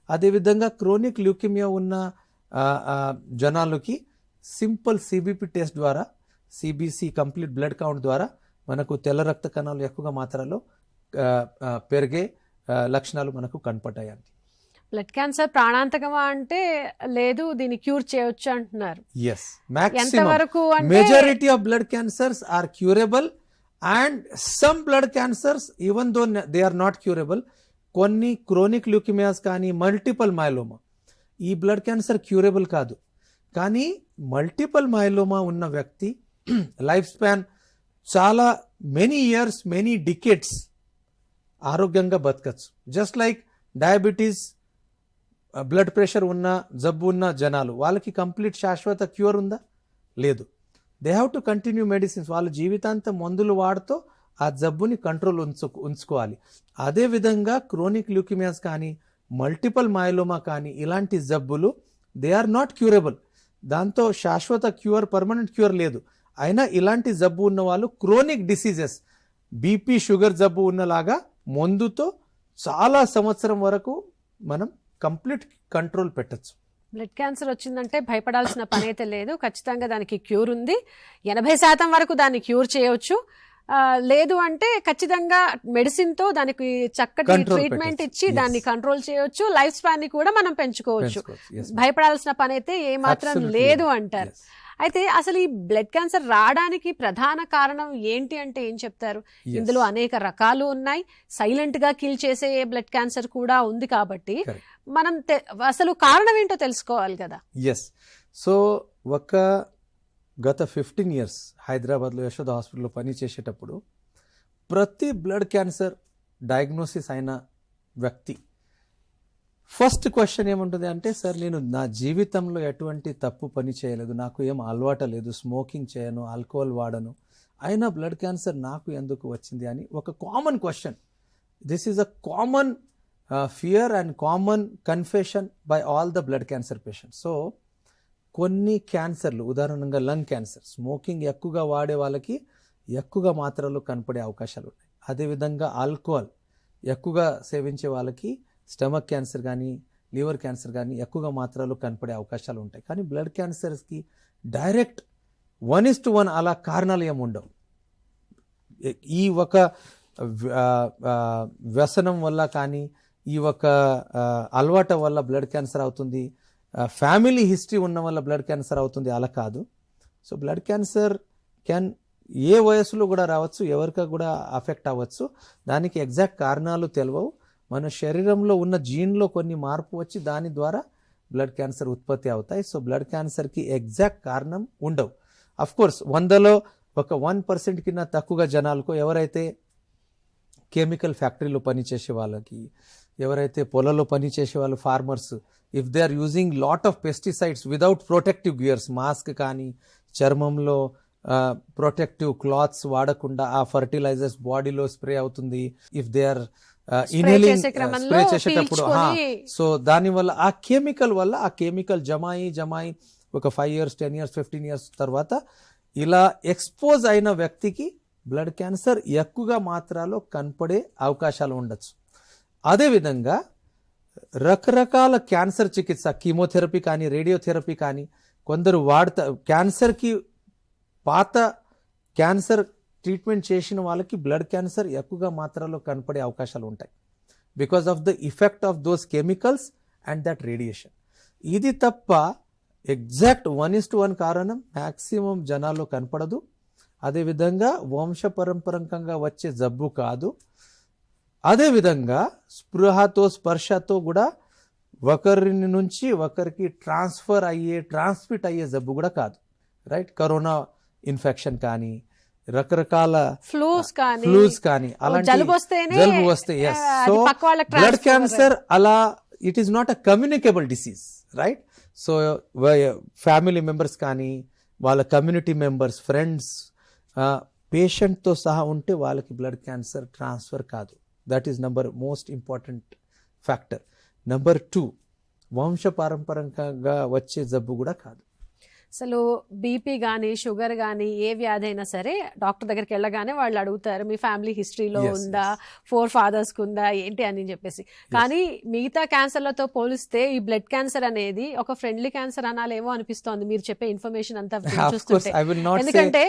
అదేవిధంగా క్రోనిక్ ల్యూకేమియా ఉన్న జనాలకి సింపుల్ సిబిపి టెస్ట్ ద్వారా, సిబిసి కంప్లీట్ బ్లడ్ కౌంట్ ద్వారా మనకు తెల్ల రక్త కణాలు ఎక్కువగా మాత్రలో పెరిగే లక్షణాలు మనకు కనపడ్డాయండి. బ్లడ్ క్యాన్సర్ ప్రాణాంతకమా అంటే లేదు, దీన్ని క్యూర్ చేయొచ్చు అంటున్నారు. Yes, maximum majority of blood cancers are curable and some blood cancers even though they are not curable. కొన్ని క్రోనిక్ ల్యూకేమియాస్ కానీ మల్టిపల్ మైలోమా, ఈ బ్లడ్ క్యాన్సర్ క్యూరబుల్ కాదు. కానీ మల్టిపల్ మైలోమా ఉన్న వ్యక్తి లైఫ్ స్పాన్ చాలా మెనీ ఇయర్స్, మెనీ డికేడ్స్ ఆరోగ్యంగా బతకచ్చు. Just like diabetes, blood pressure ఉన్న జబ్బు ఉన్న జనాలు, వాళ్ళకి కంప్లీట్ శాశ్వత క్యూర్ ఉందా? లేదు. They have to continue medicines. వాళ్ళ జీవితాంతం మందులు వాడుతూ ఆ జబ్బుని కంట్రోల్ ఉంచుకోవాలి. అదేవిధంగా క్రోనిక్ ల్యూకిమియాస్ కానీ, మల్టిపల్ మయోలోమా కానీ, ఇలాంటి జబ్బులు దే ఆర్ నాట్ క్యూరబుల్. దాంతో శాశ్వత క్యూర్, పర్మనెంట్ క్యూర్ లేదు. అయినా ఇలాంటి జబ్బు ఉన్న వాళ్ళు క్రోనిక్ డిసీజెస్, బీపీ షుగర్ జబ్బు ఉన్నలాగా మందుతో చాలా సంవత్సరం వరకు మనం కంప్లీట్ కంట్రోల్ పెట్టచ్చు. బ్లడ్ క్యాన్సర్ వచ్చిందంటే భయపడాల్సిన పని అయితే లేదు. ఖచ్చితంగా దానికి క్యూర్ ఉంది. 80% వరకు దాన్ని క్యూర్ చేయవచ్చు. లేదు అంటే ఖచ్చితంగా మెడిసిన్ తో దానికి చక్కటి ట్రీట్మెంట్ ఇచ్చి దాన్ని కంట్రోల్ చేయొచ్చు. లైఫ్ స్పాన్ ని కూడా మనం పెంచుకోవచ్చు. భయపడాల్సిన పని అయితే ఏమాత్రం లేదు అంటారు. అయితే అసలు ఈ బ్లడ్ క్యాన్సర్ రావడానికి ప్రధాన కారణం ఏంటి అంటే ఏం చెప్తారు? ఇందులో అనేక రకాలు ఉన్నాయి. సైలెంట్ గా కిల్ చేసే బ్లడ్ క్యాన్సర్ కూడా ఉంది. కాబట్టి మనం అసలు కారణం ఏంటో తెలుసుకోవాలి కదా. ఎస్. సో గత 15 years హైదరాబాద్లో యశోద హాస్పిటల్లో పనిచేసేటప్పుడు ప్రతి బ్లడ్ క్యాన్సర్ డయాగ్నోసిస్ అయిన వ్యక్తి ఫస్ట్ క్వశ్చన్ ఏముంటుంది అంటే, సార్ నేను నా జీవితంలో ఎటువంటి తప్పు పని చేయలేదు, నాకు ఏం అలవాటు లేదు, స్మోకింగ్ చేయను, ఆల్కహాల్ వాడను, అయినా బ్లడ్ క్యాన్సర్ నాకు ఎందుకు వచ్చింది అని ఒక common question. This is a common fear and common confession by all the blood cancer patients. So కొన్ని క్యాన్సర్లు, ఉదాహరణంగా లంగ్ క్యాన్సర్, స్మోకింగ్ ఎక్కువగా వాడే వాళ్ళకి ఎక్కువగా మాత్రలు కనపడే అవకాశాలు ఉన్నాయి. అదేవిధంగా ఆల్కహాల్ ఎక్కువగా సేవించే వాళ్ళకి స్టమక్ క్యాన్సర్ కానీ, లివర్ క్యాన్సర్ కానీ ఎక్కువగా మాత్రలు కనపడే అవకాశాలు ఉంటాయి. కానీ బ్లడ్ క్యాన్సర్స్కి డైరెక్ట్ 1:1 అలా కారణాలు ఏమి ఉండవు. ఈ ఒక వ్యసనం వల్ల కానీ, ఈ ఒక అలవాటు వల్ల బ్లడ్ క్యాన్సర్ అవుతుంది, ఫ్యామిలీ హిస్టరీ ఉన్న వల్ల బ్లడ్ క్యాన్సర్ అవుతుంది, అలా కాదు. సో బ్లడ్ క్యాన్సర్ ఏ వయసులో కూడా రావచ్చు, ఎవరికి కూడా అఫెక్ట్ అవ్వచ్చు. దానికి ఎగ్జాక్ట్ కారణాలు తెలియవు. మన శరీరంలో ఉన్న జీన్లో కొన్ని మార్పు వచ్చి దాని ద్వారా బ్లడ్ క్యాన్సర్ ఉత్పత్తి అవుతాయి. సో బ్లడ్ క్యాన్సర్కి ఎగ్జాక్ట్ కారణం ఉండవు. అఫ్ కోర్స్ 100లో ఒక 1% కింద తక్కువగా జనాలకు, ఎవరైతే కెమికల్ ఫ్యాక్టరీలో పనిచేసే వాళ్ళకి, ఎవరైతే పొలంలో పనిచేసే వాళ్ళు, farmers, if they are using lot of pesticides without protective gears, mask కానీ, చర్మంలో ప్రొటెక్టివ్ క్లాత్స్ వాడకుండా ఆ ఫర్టిలైజర్స్ బాడీలో స్ప్రే అవుతుంది. If they are inhaling spray చేసేటప్పుడు, సో దానివల్ల ఆ కెమికల్ జమాయి ఒక 5 years, 10 years, 15 years తర్వాత ఇలా ఎక్స్పోజ్ అయిన వ్యక్తికి బ్లడ్ క్యాన్సర్ ఎక్కువగా మాత్రలో కనపడే అవకాశాలు ఉండొచ్చు. అదేవిధంగా రకరకాల క్యాన్సర్ చికిత్స, కీమోథెరపీ కానీ, రేడియోథెరపీ కానీ కొందరు క్యాన్సర్కి పాత క్యాన్సర్ ట్రీట్మెంట్ చేసిన వాళ్ళకి బ్లడ్ క్యాన్సర్ ఎక్కువగా మాత్రలో కనపడే అవకాశాలు ఉంటాయి, because of the effect of those chemicals and that radiation. ఇది తప్ప ఎగ్జాక్ట్ 1:1 కారణం మ్యాక్సిమం జనాల్లో కనపడదు. అదేవిధంగా వంశపరంపరంగా వచ్చే జబ్బు కాదు. అదేవిధంగా స్పృహతో, స్పర్శతో కూడా ఒకరి నుంచి ఒకరికి ట్రాన్స్మిట్ అయ్యే జబ్బు కూడా కాదు. రైట్? కరోనా ఇన్ఫెక్షన్ కానీ, రకరకాల ఫ్లూస్ కానీ అలాంటి జలుబు వస్తే, సో బ్లడ్ క్యాన్సర్ అలా it is not a communicable disease. Right? So family members కానీ, వాళ్ళ కమ్యూనిటీ మెంబర్స్, ఫ్రెండ్స్, పేషెంట్తో సహా ఉంటే వాళ్ళకి బ్లడ్ క్యాన్సర్ ట్రాన్స్ఫర్ కాదు. That is most important factor. Number 2, వంశపారంపరంగా వచ్చే జబ్బు కూడా కాదు. అసలు బీపీ కానీ, షుగర్ కానీ, ఏ వ్యాధి అయినా సరే డాక్టర్ దగ్గరికి వెళ్ళగానే వాళ్ళు అడుగుతారు, మీ ఫ్యామిలీ హిస్టరీలో ఉందా, 4 fathers కు ఉందా, ఏంటి అని చెప్పేసి. కానీ మిగతా క్యాన్సర్లతో పోలిస్తే ఈ బ్లడ్ క్యాన్సర్ అనేది ఒక ఫ్రెండ్లీ క్యాన్సర్ అనాలేమో అనిపిస్తోంది మీరు చెప్పే ఇన్ఫర్మేషన్ అంతా చూస్తుంటే. ఎందుకంటే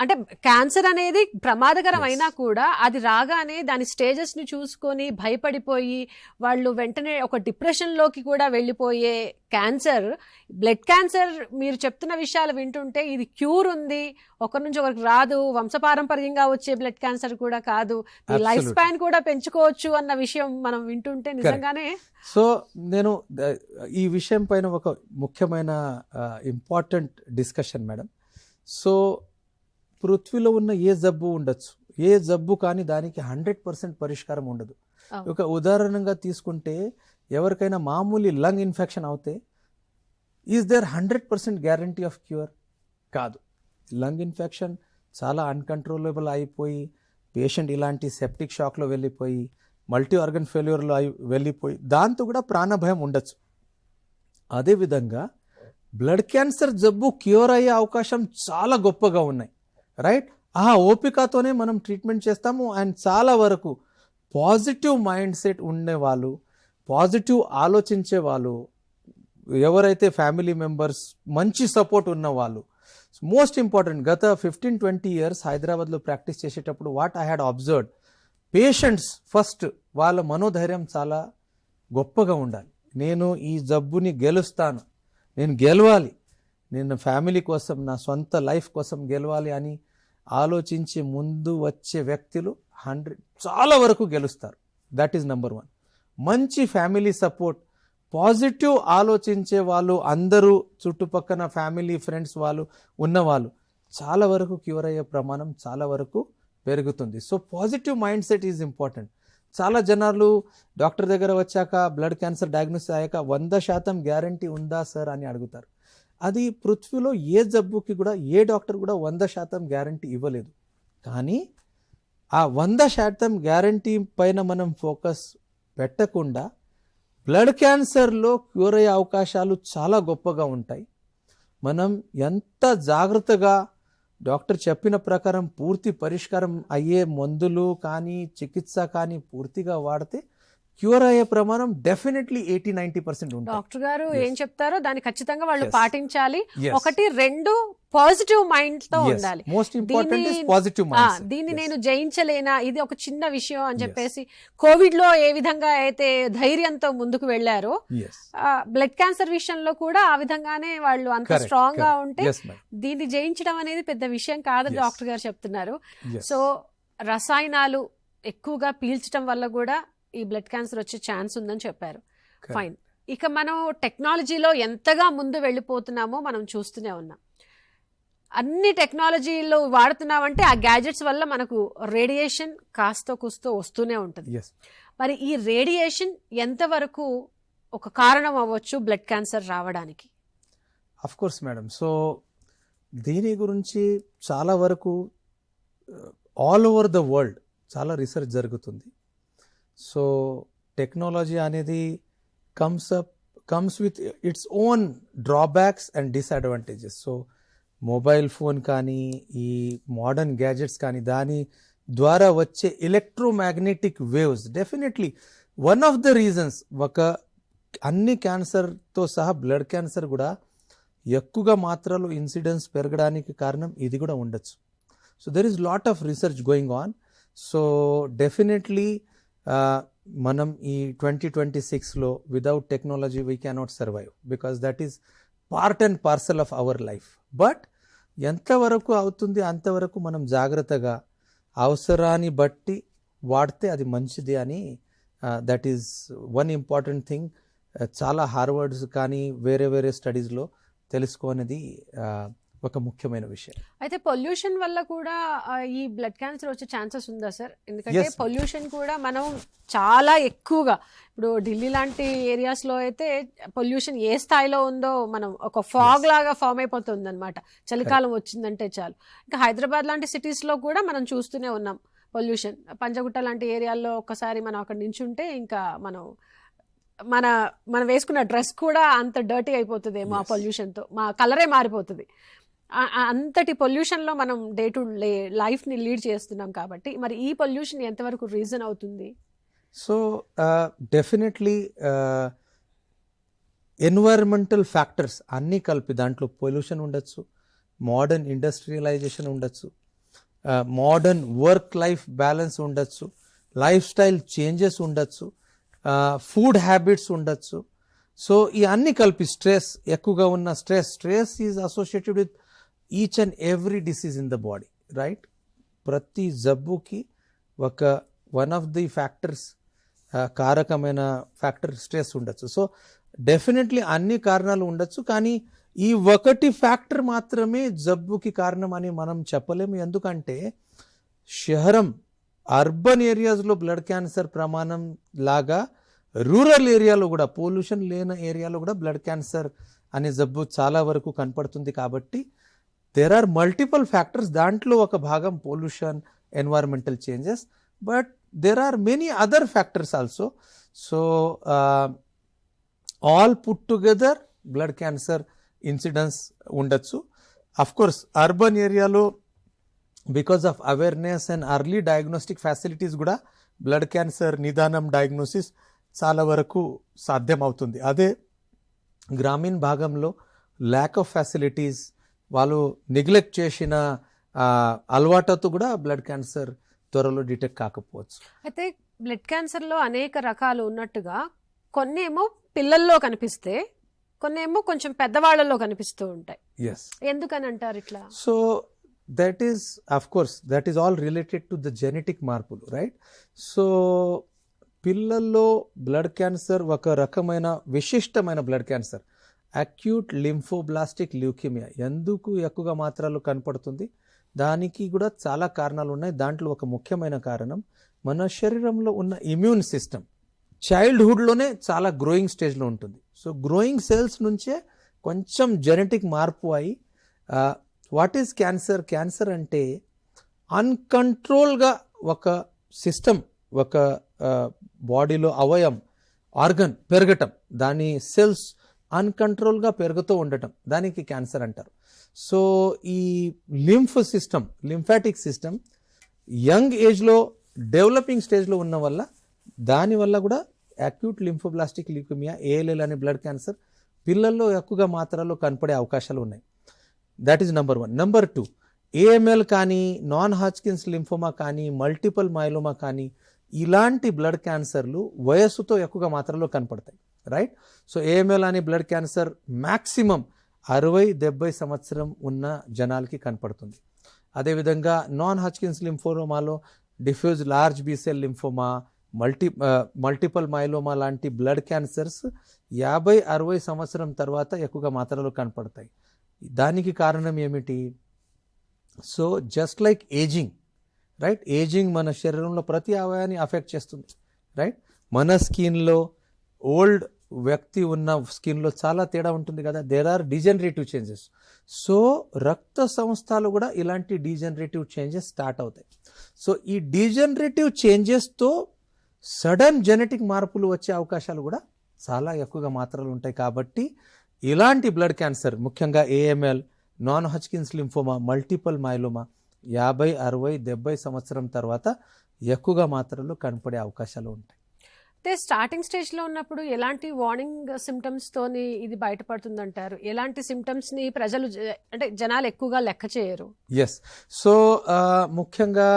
అంటే క్యాన్సర్ అనేది ప్రమాదకరం అయినా కూడా అది రాగానే దాని స్టేజెస్ ని చూసుకొని భయపడిపోయి వాళ్ళు వెంటనే ఒక డిప్రెషన్ లోకి కూడా వెళ్ళిపోయే క్యాన్సర్, బ్లడ్ క్యాన్సర్ మీరు చెప్తున్న విషయాలు వింటుంటే ఇది క్యూర్ ఉంది, ఒకరి నుంచి ఒకరికి రాదు, వంశపారంపర్యంగా వచ్చే బ్లడ్ క్యాన్సర్ కూడా కాదు, లైఫ్ స్పాన్ కూడా పెంచుకోవచ్చు అన్న విషయం మనం వింటుంటే నిజంగానే. సో నేను ఈ విషయం పైన ఒక ముఖ్యమైన ఇంపార్టెంట్ డిస్కషన్ మేడం. సో పృథ్వీలో ఉన్న ఏ జబ్బు ఉండొచ్చు, ఏ జబ్బు కానీ దానికి 100% పరిష్కారం ఉండదు. అవును. ఒక ఉదాహరణగా తీసుకుంటే ఎవరికైనా మామూలు లంగ్ ఇన్ఫెక్షన్ అవుతే is there 100% guarantee of cure? కాదు. లంగ్ ఇన్ఫెక్షన్ చాలా అన్కంట్రోలబుల్ అయిపోయి పేషెంట్ ఇలాంటి సెప్టిక్ షాక్లో వెళ్ళిపోయి మల్టీ ఆర్గన్ ఫెయిల్యూర్లో వెళ్ళిపోయి దాంతో కూడా ప్రాణభయం ఉండొచ్చు. అదేవిధంగా బ్లడ్ క్యాన్సర్ జబ్బు క్యూర్ అయ్యే అవకాశం చాలా గొప్పగా ఉన్నాయి, రైట్? ఆ ఓపికతోనే మనం ట్రీట్మెంట్ చేస్తాము. అండ్ చాలా వరకు పాజిటివ్ మైండ్ సెట్ ఉండేవాళ్ళు, పాజిటివ్ ఆలోచించే వాళ్ళు, ఎవరైతే ఫ్యామిలీ మెంబర్స్ మంచి సపోర్ట్ ఉన్న వాళ్ళు, మోస్ట్ ఇంపార్టెంట్. గత 15-20 years హైదరాబాద్లో ప్రాక్టీస్ చేసేటప్పుడు what I had observed, patients first వాళ్ళ మనోధైర్యం చాలా గొప్పగా ఉండాలి. నేను ఈ జబ్బుని గెలుస్తాను, నేను గెలవాలి, నేను ఫ్యామిలీ కోసం, నా సొంత లైఫ్ కోసం గెలవాలి అని ఆలోచించి ముందు వచ్చే వ్యక్తులు చాలా వరకు గెలుస్తారు. That is number 1. మంచి ఫ్యామిలీ సపోర్ట్, పాజిటివ్ ఆలోచించే వాళ్ళు, అందరూ చుట్టుపక్కల ఫ్యామిలీ ఫ్రెండ్స్ వాళ్ళు ఉన్నవాళ్ళు చాలా వరకు క్యూర్ అయ్యే ప్రమాణం చాలా వరకు పెరుగుతుంది. So positive mind set is important. చాలా జనాలు డాక్టర్ దగ్గర వచ్చాక బ్లడ్ క్యాన్సర్ డయాగ్నోసిస్ అయ్యాక 100% గ్యారంటీ ఉందా సార్ అని అడుగుతారు. అది పృథ్వీలో ఏ జబ్బుకి కూడా ఏ డాక్టర్ కూడా 100% గ్యారంటీ ఇవ్వలేదు. కానీ ఆ 100% గ్యారంటీ పైన మనం ఫోకస్ పెట్టకుండా బ్లడ్ క్యాన్సర్లో క్యూర్ అయ్యే అవకాశాలు చాలా గొప్పగా ఉంటాయి. మనం ఎంత జాగ్రత్తగా డాక్టర్ చెప్పిన ప్రకారం పూర్తి పరిష్కారం అయ్యే మందులు కానీ చికిత్స కానీ పూర్తిగా వాడితే క్యూర్ అయ్యే ప్రమాణం డెఫినెట్లీ 80-90% ఉంటుంది. డాక్టర్ గారు Yes. ఏం చెప్తారో దాన్ని ఖచ్చితంగా వాళ్ళు Yes. పాటించాలి. Yes. 1-2 పాజిటివ్ మైండ్ తో Yes. ఉండాలి. Most important is దీన్ని- positive mindset. దీన్ని Yes. నేను జయించలేనా, ఇది ఒక చిన్న విషయం అని Yes. చెప్పేసి కోవిడ్ లో ఏ విధంగా అయితే ధైర్యంతో ముందుకు వెళ్లారో Yes. బ్లడ్ క్యాన్సర్ విషయంలో కూడా ఆ విధంగానే వాళ్ళు అంత Correct, స్ట్రాంగ్ గా correct. ఉంటే Yes, ma'am. దీన్ని జయించడం అనేది పెద్ద విషయం కాదు Yes. డాక్టర్ గారు చెప్తున్నారు. Yes. సో రసాయనాలు ఎక్కువగా పీల్చడం వల్ల కూడా ఈ బ్లడ్ క్యాన్సర్ వచ్చే ఛాన్స్ ఉందని చెప్పారు. Correct. ఫైన్. ఇక మనం టెక్నాలజీలో ఎంతగా ముందు వెళ్ళిపోతున్నామో మనం చూస్తూనే ఉన్నాం. అన్ని టెక్నాలజీలో వాడుతున్నామంటే ఆ గ్యాజెట్స్ వల్ల మనకు రేడియేషన్ కాస్తో కూస్తో వస్తూనే ఉంటుంది. Yes. మరి ఈ రేడియేషన్ ఎంతవరకు ఒక కారణం అవ్వచ్చు బ్లడ్ క్యాన్సర్ రావడానికి? Of course madam. సో దీని గురించి చాలా వరకు ఆల్ ఓవర్ ద వరల్డ్ చాలా రీసెర్చ్ జరుగుతుంది. సో టెక్నాలజీ అనేది comes with its own drawbacks and disadvantages. So mobile phone కానీ ఈ మోడర్న్ గ్యాజెట్స్ కానీ దాని ద్వారా వచ్చే electromagnetic waves definitely one of the reasons. అన్ని క్యాన్సర్తో సహా బ్లడ్ క్యాన్సర్ కూడా ఎక్కువగా మాత్రలు ఇన్సిడెన్స్ పెరగడానికి కారణం ఇది కూడా ఉండొచ్చు. So there is lot of research going on. So definitely మనం ఈ 2026లో without technology we cannot survive because that is part and parcel of our life. But ఎంతవరకు అవుతుంది అంతవరకు మనం జాగ్రత్తగా అవసరాన్ని బట్టి వాడితే అది మంచిది అని that is one important thing. చాలా హార్వర్డ్స్ కానీ వేరే వేరే స్టడీస్లో తెలుసుకునేది ఒక ముఖ్యమైన విషయం. అయితే పొల్యూషన్ వల్ల కూడా ఈ బ్లడ్ క్యాన్సర్ వచ్చే ఛాన్సెస్ ఉందా సార్? ఎందుకంటే Yes. పొల్యూషన్ కూడా మనం చాలా ఎక్కువగా ఇప్పుడు ఢిల్లీ లాంటి ఏరియాస్ లో అయితే పొల్యూషన్ ఏ స్థాయిలో ఉందో మనం ఒక ఫాగ్ లాగా ఫామ్ అయిపోతుంది అనమాట. చలికాలం వచ్చిందంటే చాలు. ఇంకా హైదరాబాద్ లాంటి సిటీస్ లో కూడా మనం చూస్తూనే ఉన్నాం పొల్యూషన్. పంజగుట్ట లాంటి ఏరియాల్లో ఒక్కసారి మనం అక్కడ నించుంటే ఇంకా మనం వేసుకున్న డ్రెస్ కూడా అంత డర్టీ అయిపోతుందేమో ఆ Yes. పొల్యూషన్తో, మా కలరే మారిపోతుంది. అంతటి పొల్యూషన్లో మనం డే టు డే లైఫ్ని లీడ్ చేస్తున్నాం కాబట్టి మరి ఈ పొల్యూషన్ ఎంతవరకు రీజన్ అవుతుంది? సో డెఫినెట్లీ ఎన్వైరన్మెంటల్ ఫ్యాక్టర్స్ అన్నీ కలిపి దాంట్లో పొల్యూషన్ ఉండొచ్చు, మోడర్న్ ఇండస్ట్రియలైజేషన్ ఉండొచ్చు, మోడర్న్ వర్క్ లైఫ్ బ్యాలెన్స్ ఉండొచ్చు, లైఫ్ స్టైల్ చేంజెస్ ఉండొచ్చు, ఫుడ్ హ్యాబిట్స్ ఉండొచ్చు. సో ఈ అన్ని కలిపి స్ట్రెస్ ఎక్కువగా ఉన్న stress is associated with each and every disease in the body, right? ప్రతి జబ్బుకి వన్ ఆఫ్ ది ఫ్యాక్టర్స్ కారకమైన ఫ్యాక్టర్ స్ట్రెస్ ఉండొచ్చు. సో డెఫినెట్లీ అన్ని కారణాలు ఉండొచ్చు, కానీ ఈ ఒకటి ఫ్యాక్టర్ మాత్రమే జబ్బుకి కారణం అని మనం చెప్పలేము. ఎందుకంటే శహరం అర్బన్ ఏరియాస్లో బ్లడ్ క్యాన్సర్ ప్రమాణం లాగా రూరల్ ఏరియాలో కూడా, పొల్యూషన్ లేని ఏరియాలో కూడా బ్లడ్ క్యాన్సర్ అనే జబ్బు చాలా వరకు కనపడుతుంది. కాబట్టి దేర్ ఆర్ మల్టిపుల్ ఫ్యాక్టర్స్. దాంట్లో ఒక భాగం pollution, environmental changes, but there are many other factors also. So all put together blood cancer incidence ఉండొచ్చు. అఫ్ కోర్స్ అర్బన్ ఏరియాలో because of awareness and early diagnostic facilities కూడా blood cancer నిదానం, diagnosis చాలా వరకు సాధ్యం అవుతుంది. అదే గ్రామీణ భాగంలో ల్యాక్ ఆఫ్ ఫెసిలిటీస్, వాళ్ళు నెగ్లెక్ట్ చేసిన అలవాటుతో కూడా బ్లడ్ క్యాన్సర్ త్వరలో డిటెక్ట్ కాకపోవచ్చు. అయితే బ్లడ్ క్యాన్సర్లో అనేక రకాలు ఉన్నట్టుగా కొన్ని ఏమో పిల్లల్లో కనిపిస్తే, కొన్ని ఏమో కొంచెం పెద్దవాళ్ళలో కనిపిస్తూ ఉంటాయి. ఎస్, ఎందుకని అంటారు ఇట్లా? So that is, of course, that is all related to the genetic మార్పులు, రైట్? సో పిల్లల్లో బ్లడ్ క్యాన్సర్ ఒక రకమైన విశిష్టమైన blood cancer, acute lymphoblastic leukaemia. ఎందుకు ఎక్కువగా మాత్రలో కనపడుతుంది? దానికి కూడా చాలా కారణాలు ఉన్నాయి. దాంట్లో ఒక ముఖ్యమైన కారణం మన శరీరంలో ఉన్న ఇమ్యూన్ సిస్టమ్ చైల్డ్హుడ్లోనే చాలా గ్రోయింగ్ స్టేజ్లో ఉంటుంది. సో గ్రోయింగ్ సెల్స్ నుంచే కొంచెం జెనెటిక్ మార్పు అయి, వాట్ ఈజ్ క్యాన్సర్? క్యాన్సర్ అంటే అన్కంట్రోల్గా ఒక సిస్టమ్, ఒక బాడీలో అవయం, ఆర్గన్ పెరగటం, దాని సెల్స్ అన్కంట్రోల్గా పెరుగుతూ ఉండటం, దానికి క్యాన్సర్ అంటారు. సో ఈ lymph system, lymphatic system young ఏజ్లో డెవలపింగ్ స్టేజ్లో ఉన్న వల్ల, దానివల్ల కూడా అక్యూట్ లింఫోబ్లాస్టిక్ ల్యూకేమియా, ఏఎల్ఎల్ అనే బ్లడ్ క్యాన్సర్ పిల్లల్లో ఎక్కువగా మాత్రలో కనపడే అవకాశాలు ఉన్నాయి. That is number 1. Number 2, AML కానీ, నాన్ హాజ్కిన్స్ లింఫోమా కానీ, మల్టిపుల్ మైలోమా కానీ, ఇలాంటి బ్లడ్ క్యాన్సర్లు వయస్సుతో ఎక్కువగా మాత్రలో కనపడతాయి, రైట్? సో ఏఎంఎల్ అనే బ్లడ్ క్యాన్సర్ మ్యాక్సిమం 60-70 సంవత్సరం ఉన్న జనాలకి కనపడుతుంది. అదేవిధంగా నాన్ హాజ్కిన్స్ లింఫోమాలో diffuse large B cell lymphoma, multiple myeloma లాంటి బ్లడ్ క్యాన్సర్స్ 50-60 సంవత్సరం తర్వాత ఎక్కువగా మాత్రలో కనపడతాయి. దానికి కారణం ఏమిటి? So just like ageing, right? Ageing మన శరీరంలో ప్రతి అవయాన్ని అఫెక్ట్ చేస్తుంది, రైట్? మన స్కిన్లో, ఓల్డ్ వ్యక్తి ఉన్న స్కిన్లో చాలా తేడా ఉంటుంది కదా. There are degenerative changes. So రక్త సంస్థలు కూడా ఇలాంటి డిజనరేటివ్ చేంజెస్ స్టార్ట్ అవుతాయి. సో ఈ డిజనరేటివ్ చేంజెస్తో సడన్ జెనెటిక్ మార్పులు వచ్చే అవకాశాలు కూడా చాలా ఎక్కువగా మాత్రలు ఉంటాయి. కాబట్టి ఇలాంటి బ్లడ్ క్యాన్సర్, ముఖ్యంగా AML, non Hodgkin's lymphoma, multiple myeloma 50-60-70 సంవత్సరం తర్వాత ఎక్కువగా మాత్రలు కనపడే అవకాశాలు ఉంటాయి. అయితే స్టార్టింగ్ స్టేజ్లో ఉన్నప్పుడు ఎలాంటి వార్నింగ్ సిమ్టమ్స్తోని ఇది బయటపడుతుందంటారు? ఎలాంటి సిమ్టమ్స్ని ప్రజలు అంటే జనాలు ఎక్కువగా లెక్క చేయరు? ఎస్, సో ముఖ్యంగా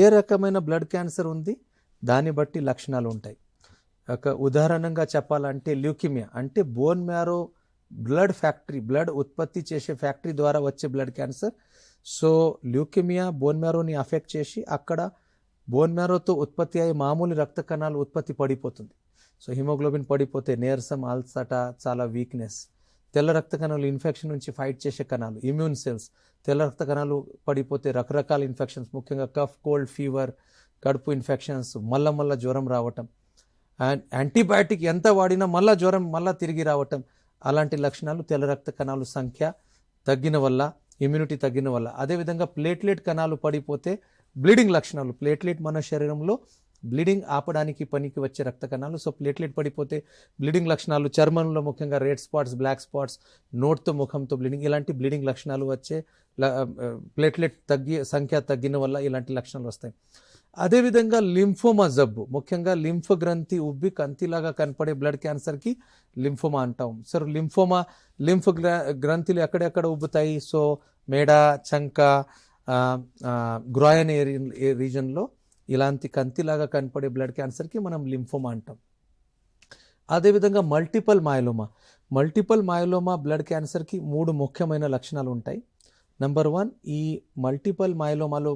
ఏ రకమైన బ్లడ్ క్యాన్సర్ ఉంది దాన్ని బట్టి లక్షణాలు ఉంటాయి. ఒక ఉదాహరణంగా చెప్పాలంటే ల్యూకేమియా అంటే bone marrow blood factory, blood ఉత్పత్తి చేసే ఫ్యాక్టరీ ద్వారా వచ్చే blood cancer. So leukaemia bone మ్యారోని అఫెక్ట్ చేసి అక్కడ బోన్ మ్యారోతో ఉత్పత్తి అయ్యే మామూలు రక్త కణాలు ఉత్పత్తి పడిపోతుంది. సో హిమోగ్లోబిన్ పడిపోతే నీరసం, అల్సట, చాలా వీక్నెస్. తెల్ల రక్త కణాలు ఇన్ఫెక్షన్ నుంచి ఫైట్ చేసే కణాలు, ఇమ్యూన్ సెల్స్, తెల్ల రక్త కణాలు పడిపోతే రకరకాల ఇన్ఫెక్షన్స్, ముఖ్యంగా కఫ్, కోల్డ్, ఫీవర్, కడుపు ఇన్ఫెక్షన్స్, మళ్ళా జ్వరం రావటం, అండ్ యాంటీబయాటిక్ ఎంత వాడినా మళ్ళా జ్వరం మళ్ళా తిరిగి రావటం, అలాంటి లక్షణాలు తెల్ల రక్త కణాలు సంఖ్య తగ్గిన వల్ల, ఇమ్యూనిటీ తగ్గిన వల్ల. అదేవిధంగా ప్లేట్లెట్ కణాలు పడిపోతే బ్లీడింగ్ లక్షణాలు. ప్లేట్లెట్ మన శరీరంలో బ్లీడింగ్ ఆపడానికి పనికి వచ్చే రక్త కణాలు. సో ప్లేట్లెట్ పడిపోతే బ్లీడింగ్ లక్షణాలు, చర్మంలో ముఖ్యంగా రెడ్ స్పాట్స్, బ్లాక్ స్పాట్స్, నోట్తో ముఖంతో బ్లీడింగ్, ఇలాంటి బ్లీడింగ్ లక్షణాలు వచ్చే, ప్లేట్లెట్ సంఖ్య తగ్గిన వల్ల ఇలాంటి లక్షణాలు వస్తాయి. అదేవిధంగా లింఫోమా జబ్బు, ముఖ్యంగా లింఫ్ గ్రంథి ఉబ్బి కంతిలాగా కనపడే బ్లడ్ క్యాన్సర్కి లింఫోమా అంటాం. సార్ లింఫ్ గ్రంథులు ఎక్కడెక్కడ ఉబ్బుతాయి? సో మెడ, చంక, గ్రాయన్ రీజన్లో ఇలాంటి కంతిలాగా కనపడే బ్లడ్ క్యాన్సర్కి మనం లింఫోమా అంటాం. అదేవిధంగా మల్టిపుల్ మైలోమా బ్లడ్ క్యాన్సర్కి 3 ముఖ్యమైన లక్షణాలు ఉంటాయి. నెంబర్ 1, ఈ మల్టిపుల్ మైలోమాలో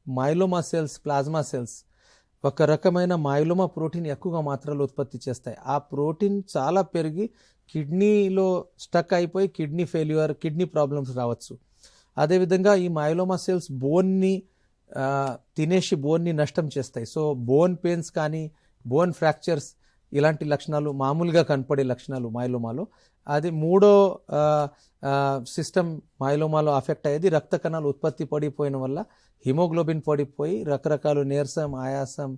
మైలోమా సెల్స్, ప్లాజ్మా సెల్స్ ఒక రకమైన మైలోమా ప్రోటీన్ ఎక్కువగా మాత్రలో ఉత్పత్తి చేస్తాయి. ఆ ప్రోటీన్ చాలా పెరిగి కిడ్నీలో స్టక్ అయిపోయి కిడ్నీ ఫెయిల్యూర్, కిడ్నీ ప్రాబ్లమ్స్ రావచ్చు. అదేవిధంగా ఈ మైలోమా సెల్స్ బోన్ని తినేసి బోన్ని నష్టం చేస్తాయి. సో బోన్ పెయిన్స్ కానీ బోన్ ఫ్రాక్చర్స్ ఇలాంటి లక్షణాలు మామూలుగా కనపడే లక్షణాలు మైలోమాలో. అది మూడో సిస్టమ్ మైలోమాలో అఫెక్ట్ అయ్యేది రక్త కణాలు ఉత్పత్తి పడిపోయిన వల్ల హిమోగ్లోబిన్ పడిపోయి రకరకాల నీరసం, ఆయాసం,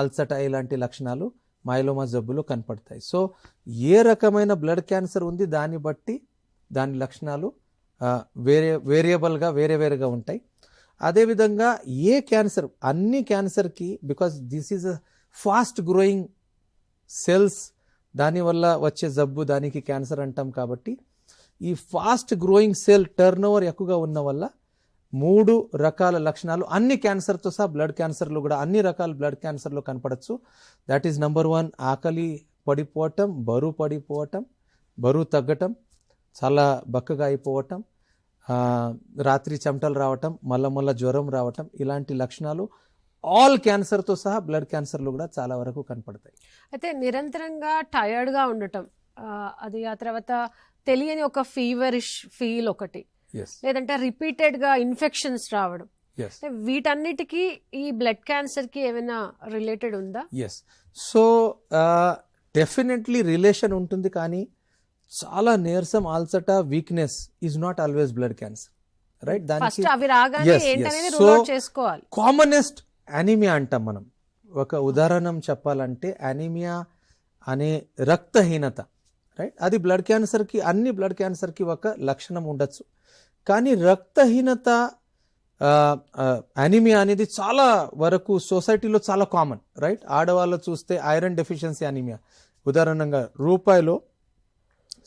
అల్సట ఇలాంటి లక్షణాలు మైలోమా జబ్బులో కనపడతాయి. సో ఏ రకమైన బ్లడ్ క్యాన్సర్ ఉంది దాన్ని బట్టి దాని లక్షణాలు వేరియబుల్గా వేరేగా ఉంటాయి. అదేవిధంగా ఏ క్యాన్సర్, అన్ని క్యాన్సర్కి because this is a fast growing cells, దానివల్ల వచ్చే జబ్బు దానికి క్యాన్సర్ అంటాం. కాబట్టి ఈ fast growing cell turn over ఎక్కువగా ఉన్న వల్ల 3 రకాల లక్షణాలు అన్ని క్యాన్సర్తో సహా బ్లడ్ క్యాన్సర్లు కూడా అన్ని రకాల బ్లడ్ క్యాన్సర్లో కనపడచ్చు. దట్ ఈజ్ నెంబర్ 1 ఆకలి పడిపోవటం, బరువు పడిపోవటం, బరువు తగ్గటం, చాలా బక్కగా అయిపోవటం, రాత్రి చెమటలు రావటం, మళ్ళా జ్వరం రావటం, ఇలాంటి లక్షణాలు ఆల్ క్యాన్సర్తో సహా బ్లడ్ క్యాన్సర్లు కూడా చాలా వరకు కనపడతాయి. అయితే నిరంతరంగా టయర్డ్గా ఉండటం, అది ఆ తర్వాత తెలియని ఒక ఫీవరిష్ ఫీల్ ఒకటి, లేదంటే రిపీటెడ్గా ఇన్ఫెక్షన్స్ రావడం, వీటన్నిటికీ ఈ బ్లడ్ క్యాన్సర్కి ఏమైనా రిలేటెడ్ ఉందా? ఎస్. సో డెఫినెట్లీ రిలేషన్ ఉంటుంది, కానీ చాలా నీరసం, అల్సట, weakness is not always blood cancer, right? First అవి రాగానే ఏంటనేది రూల్ అవుట్ చేసుకోవాలి. కామనెస్ట్ అనీమియా అంటాం మనం. ఒక ఉదాహరణ చెప్పాలంటే అనీమియా అనే రక్తహీనత, రైట్? అది బ్లడ్ క్యాన్సర్కి, అన్ని బ్లడ్ క్యాన్సర్కి ఒక లక్షణం ఉండొచ్చు. కానీ రక్తహీనత, అనీమియా అనేది చాలా వరకు సొసైటీలో చాలా కామన్, రైట్? ఆడవాళ్ళు చూస్తే ఐరన్ డెఫిషియన్సీ అనీమియా, ఉదాహరణంగా రూపాయిలో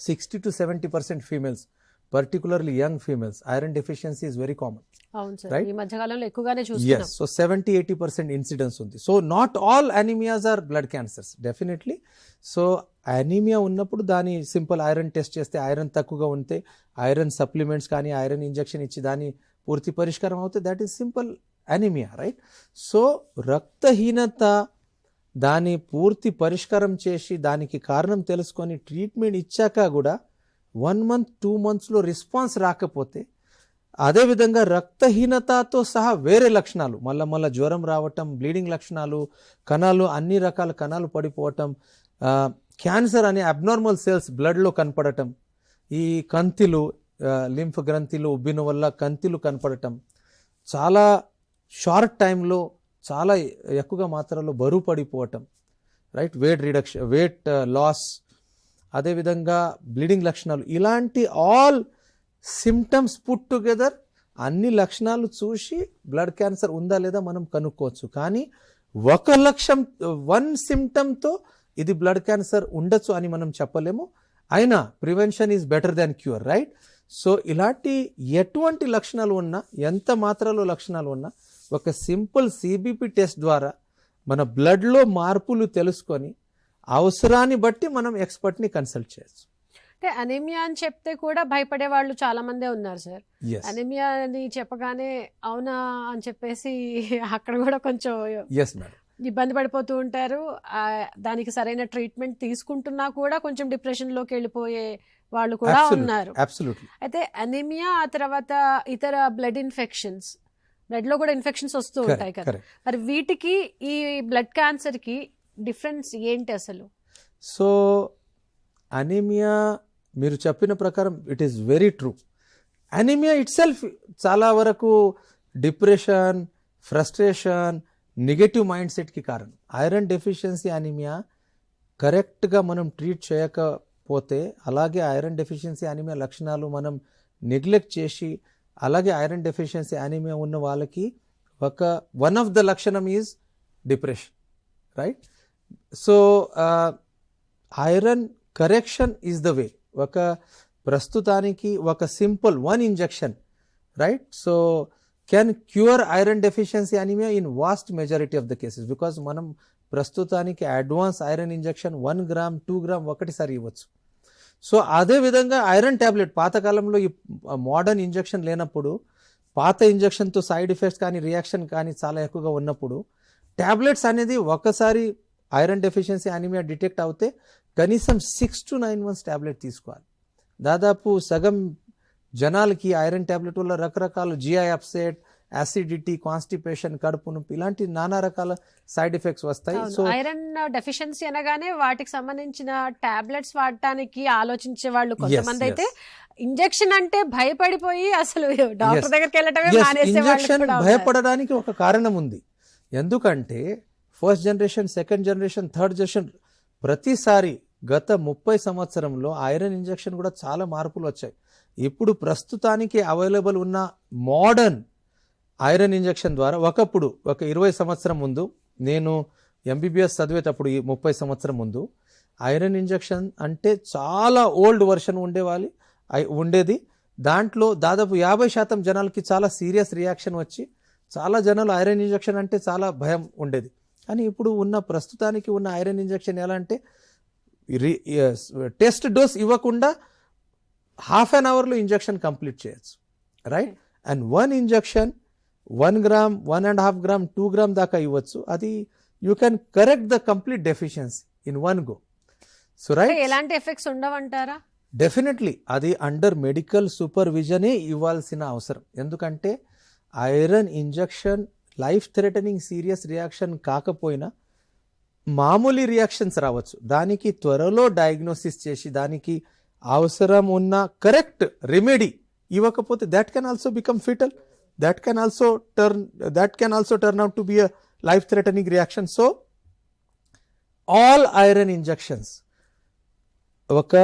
60 to 70% females, particularly young females, iron deficiency is very common, right? ఈ మధ్యకాలంలో ఎక్కువగానే చూస్తున్నాం. సో 70-80% ఇన్సిడెన్స్ ఉంది. So not all anaemias are blood cancers, definitely. So anaemia ఉన్నప్పుడు దాని సింపుల్ ఐరన్ టెస్ట్ చేస్తే ఐరన్ తక్కువగా ఉంటే ఐరన్ సప్లిమెంట్స్ కానీ ఐరన్ ఇంజెక్షన్ ఇచ్చి దాని పూర్తి పరిష్కారం అవుతే that is simple anaemia, right? So రక్తహీనత దాని పూర్తి పరిష్కారం చేసి దానికి కారణం తెలుసుకొని ట్రీట్మెంట్ ఇచ్చాక కూడా 1 month 2 monthsలో రెస్పాన్స్ రాకపోతే, అదేవిధంగా రక్తహీనతతో సహా వేరే లక్షణాలు, మళ్ళా జ్వరం రావటం, బ్లీడింగ్ లక్షణాలు, కణాలు, అన్ని రకాల కణాలు పడిపోవటం, క్యాన్సర్ అనే అబ్నార్మల్ సెల్స్ బ్లడ్లో కనపడటం, ఈ కంతిలు, లింఫ్ గ్రంథిలు ఉబ్బిన వల్ల కంతిలు కనపడటం, చాలా షార్ట్ టైంలో చాలా ఎక్కువగా మాత్రలో బరువు పడిపోవటం, రైట్? వెయిట్ లాస్, అదేవిధంగా బ్లీడింగ్ లక్షణాలు, ఇలాంటి ఆల్ సిమ్టమ్స్ పుట్ టుగెదర్ అన్ని లక్షణాలు చూసి బ్లడ్ క్యాన్సర్ ఉందా లేదా మనం కనుక్కోవచ్చు. కానీ వన్ సిమ్టమ్తో ఇది బ్లడ్ క్యాన్సర్ ఉండొచ్చు అని మనం చెప్పలేము. అయినా prevention is better than cure, right? So ఇలాంటి ఎటువంటి లక్షణాలు ఉన్నా, ఎంత మాత్రలో లక్షణాలు ఉన్నా, ఒక సింపుల్ సిబిపి టెస్ట్ ద్వారా మన బ్లడ్లో మార్పులు తెలుసుకొని అవసరాన్ని బట్టి మనం ఎక్స్పర్ట్ని కన్సల్ట్ చేయొచ్చు. అంటే అనీమియా అని చెప్తే కూడా భయపడే వాళ్ళు చాలా మందే ఉన్నారు సార్. అనీమియా అని చెప్పగానే అవునా అని చెప్పేసి అక్కడ కూడా కొంచెం ఇబ్బంది పడిపోతూ ఉంటారు. దానికి సరైన ట్రీట్మెంట్ తీసుకుంటున్నా కూడా కొంచెం డిప్రెషన్లోకి వెళ్ళిపోయే వాళ్ళు కూడా ఉన్నారు. అయితే అనీమియా, ఆ తర్వాత ఇతర బ్లడ్ ఇన్ఫెక్షన్స్, బ్లడ్ లో కూడా ఇన్ఫెక్షన్స్ వస్తూ ఉంటాయి కదా, మరి వీటికి ఈ బ్లడ్ క్యాన్సర్ కి డిఫరెన్స్ ఏంటి అసలు? సో అనీమియా మీరు చెప్పిన ప్రకారం it is very true. Anaemia it self చాలా వరకు డిప్రెషన్, ఫ్రస్ట్రేషన్, నెగటివ్ మైండ్ సెట్కి కారణం. ఐరన్ డెఫిషియన్సీ అనీమియా కరెక్ట్గా మనం ట్రీట్ చేయకపోతే, అలాగే ఐరన్ డెఫిషియన్సీ అనీమియా లక్షణాలు మనం నెగ్లెక్ట్ చేసి, అలాగే ఐరన్ డెఫిషియన్సీ అనీమియా ఉన్న వాళ్ళకి వన్ ఆఫ్ ద లక్షణం is depression, right? So iron correction is the way. ఒక ప్రస్తుతానికి ఒక simple 1 injection, right? So can cure iron deficiency anaemia in vast majority of the cases. Because మనం ప్రస్తుతానికి advance iron injection 1 gram 2 gram ఒకటిసారి ఇవ్వచ్చు. So అదేవిధంగా iron tablet, పాతకాలంలో ఈ మోడర్న్ ఇంజెక్షన్ లేనప్పుడు, పాత ఇంజెక్షన్తో సైడ్ ఎఫెక్ట్స్ కానీ రియాక్షన్ కానీ చాలా ఎక్కువగా ఉన్నప్పుడు, ట్యాబ్లెట్స్ అనేది ఒకసారి ఐరన్ డెఫిషియన్సీ అనీమియా డిటెక్ట్ అవుతే కనీసం 6 to 9 months ట్యాబ్లెట్ తీసుకోవాలి. దాదాపు సగం జనాలకి ఐరన్ ట్యాబ్లెట్ వల్ల రకరకాల జిఐ అప్సెట్, యాసిడిటీ, కాన్స్టిపేషన్, కడుపు నొప్పి ఇలాంటి నానా రకాల సైడ్ ఎఫెక్ట్స్ వస్తాయి. సో ఐరన్ డెఫిషియన్సీ అనగానే వాటికి సంబంధించిన టాబ్లెట్స్ వాడటానికి ఆలోచించే వాళ్ళు కొంతమంది అయితే ఇంజెక్షన్ అంటే భయపడిపోయి అసలు డాక్టర్ దగ్గరికి వెళ్ళటమే మానేసే వాళ్ళు ఇంజెక్షన్ కూడా ఉన్నారు. భయపడడానికి ఒక కారణం ఉంది. ఎందుకంటే first generation, second generation, third generation ప్రతిసారి గత 30 సంవత్సరంలో ఐరన్ ఇంజెక్షన్ కూడా చాలా మార్పులు వచ్చాయి. ఇప్పుడు ప్రస్తుతానికి అవైలబుల్ ఉన్న మోడర్న్ ఐరన్ ఇంజెక్షన్ ద్వారా ఒకప్పుడు ఒక 20 సంవత్సరం ముందు నేను ఎంబీబీఎస్ చదివేటప్పుడు ఈ 30 సంవత్సరం ముందు ఐరన్ ఇంజెక్షన్ అంటే చాలా ఓల్డ్ వర్షన్ ఉండేది. దాంట్లో దాదాపు 50% జనాలకి చాలా సీరియస్ రియాక్షన్ వచ్చి చాలా జనాలు ఐరన్ ఇంజెక్షన్ అంటే చాలా భయం ఉండేది. కానీ ఇప్పుడు ఉన్న ప్రస్తుతానికి ఉన్న ఐరన్ ఇంజెక్షన్ ఎలా అంటే టెస్ట్ డోస్ ఇవ్వకుండా హాఫ్ అన్ అవర్లో ఇంజెక్షన్ కంప్లీట్ చేయొచ్చు, right? And 1 injection 1 gram, 1.5 gram, 2 gram దాకా ఇవ్వచ్చు. అది you can correct the complete deficiency in 1 go. So right, ఎలాంటి ఎఫెక్ట్స్ ఉండవంటారా? డెఫినెట్లీ అది అండర్ మెడికల్ సూపర్విజనే ఇవ్వాల్సిన అవసరం. ఎందుకంటే iron injection life threatening serious reaction కాకపోయినా మామూలు రియాక్షన్స్ రావచ్చు. దానికి త్వరలో డయాగ్నోసిస్ చేసి దానికి అవసరం ఉన్న కరెక్ట్ రెమెడీ ఇవ్వకపోతే that can also become foetal, that can also turn out to be a life threatening reaction. So all iron injections ఒక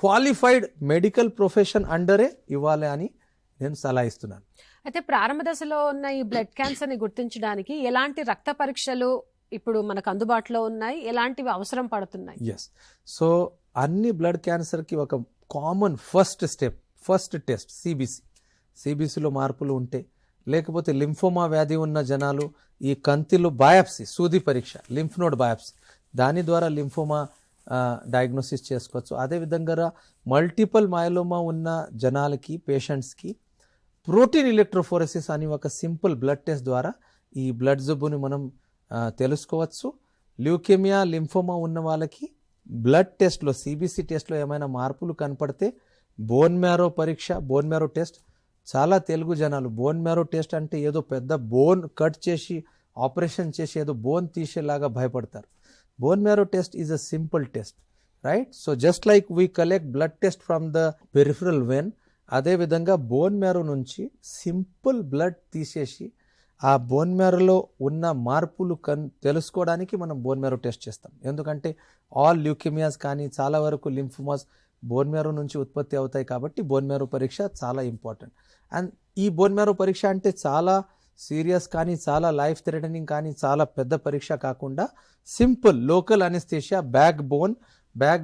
క్వాలిఫైడ్ మెడికల్ ప్రొఫెషన్ అండరే ఇవ్వాలి అని నేను సలహా ఇస్తున్నాను. అయితే ప్రారంభ దశలో ఉన్న ఈ బ్లడ్ క్యాన్సర్ ని గుర్తించడానికి ఎలాంటి రక్త పరీక్షలు ఇప్పుడు మనకు అందుబాటులో ఉన్నాయి, ఎలాంటివి అవసరం పడుతున్నాయి? ఎస్, సో అన్ని బ్లడ్ క్యాన్సర్కి ఒక కామన్ ఫస్ట్ టెస్ట్ సిబిసిలో మార్పులు ఉంటే, లేకపోతే లింఫోమా వ్యాధి ఉన్న జనాలు ఈ కంతిలో బయాప్సీ, సూది పరీక్ష, లింఫ్ నోడ్ బయాప్సీ, దాని ద్వారా లింఫోమా డయాగ్నోసిస్ చేసుకోవచ్చు. అదేవిధంగా మల్టిపుల్ మయలోమా ఉన్న జనాలకి, పేషెంట్స్కి ప్రోటీన్ ఎలక్ట్రోఫోరెసిస్ అని ఒక సింపుల్ బ్లడ్ టెస్ట్ ద్వారా ఈ బ్లడ్ జబ్బుని మనం తెలుసుకోవచ్చు. ల్యూకేమియా, లింఫోమా ఉన్న వాళ్ళకి బ్లడ్ టెస్ట్లో, సిబిసి టెస్ట్లో ఏమైనా మార్పులు కనపడితే బోన్ మ్యారో పరీక్ష, బోన్ మ్యారో టెస్ట్. చాలా తెలుగు జనాలు బోన్ మ్యారో టెస్ట్ అంటే ఏదో పెద్ద బోన్ కట్ చేసి ఆపరేషన్ చేసి ఏదో బోన్ తీసేలాగా భయపడతారు. Bone marrow test is a simple test, right? So just like we collect blood test from the peripheral when, అదేవిధంగా బోన్ మ్యారో నుంచి సింపుల్ బ్లడ్ తీసేసి ఆ బోన్ మ్యారోలో ఉన్న మార్పులు తెలుసుకోవడానికి మనం బోన్ మ్యారో టెస్ట్ చేస్తాం. ఎందుకంటే ఆల్ ల్యూకేమియాస్ కానీ చాలా వరకు లింఫోమాస్ బోన్ మ్యారో నుంచి ఉత్పత్తి అవుతాయి కాబట్టి బోన్ మ్యారో పరీక్ష చాలా ఇంపార్టెంట్. అండ్ ఈ బోన్ మ్యారో పరీక్ష అంటే చాలా సీరియస్ కానీ, చాలా లైఫ్ థ్రెటనింగ్ కానీ, చాలా పెద్ద పరీక్ష కాకుండా సింపుల్ లోకల్ అనెస్థీషియా, బ్యాక్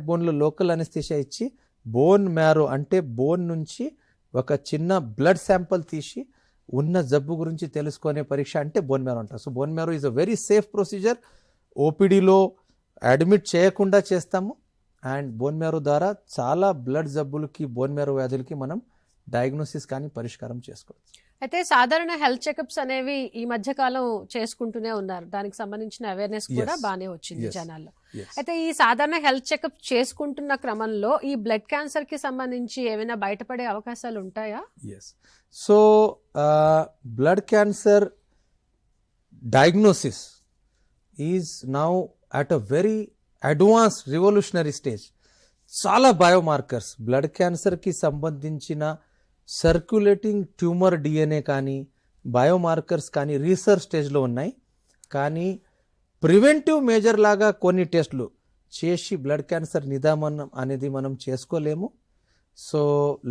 బోన్లో లోకల్ అనెస్థీషియా ఇచ్చి బోన్ మ్యారో అంటే బోన్ నుంచి ఒక చిన్న బ్లడ్ శాంపుల్ తీసి ఉన్న జబ్బు గురించి తెలుసుకునే పరీక్ష అంటే బోన్ మ్యారో అంటారు. So bone marrow is a very safe procedure. ఓపీడీలో అడ్మిట్ చేయకుండా చేస్తాము. అండ్ బోన్ మ్యారో ద్వారా చాలా బ్లడ్ జబ్బులకి, బోన్ మ్యారో వ్యాధులకి మనం డయాగ్నోసిస్ కానీ పరిష్కారం చేసుకోవచ్చు. అయితే సాధారణ హెల్త్ చెకప్స్ అనేవి ఈ మధ్య కాలం చేసుకుంటూనే ఉన్నారు. దానికి సంబంధించిన అవేర్నెస్ కూడా బాగానే వచ్చింది జనాల్లో. అయితే ఈ సాధారణ హెల్త్ చెకప్ చేసుకుంటున్న క్రమంలో ఈ బ్లడ్ క్యాన్సర్ కి సంబంధించి ఏమైనా బయటపడే అవకాశాలు ఉంటాయా? Yes, so blood cancer diagnosis is now at a very advanced revolutionary stage. చాలా బయోమార్కర్స్ బ్లడ్ క్యాన్సర్కి సంబంధించిన సర్క్యులేటింగ్ ట్యూమర్ డిఎన్ఏ కానీ, బయోమార్కర్స్ కానీ రీసెర్చ్ స్టేజ్లో ఉన్నాయి. కానీ ప్రివెంటివ్ మేజర్ లాగా కొన్ని టెస్టులు చేసి బ్లడ్ క్యాన్సర్ నిదానం అనేది మనం చేసుకోలేము. సో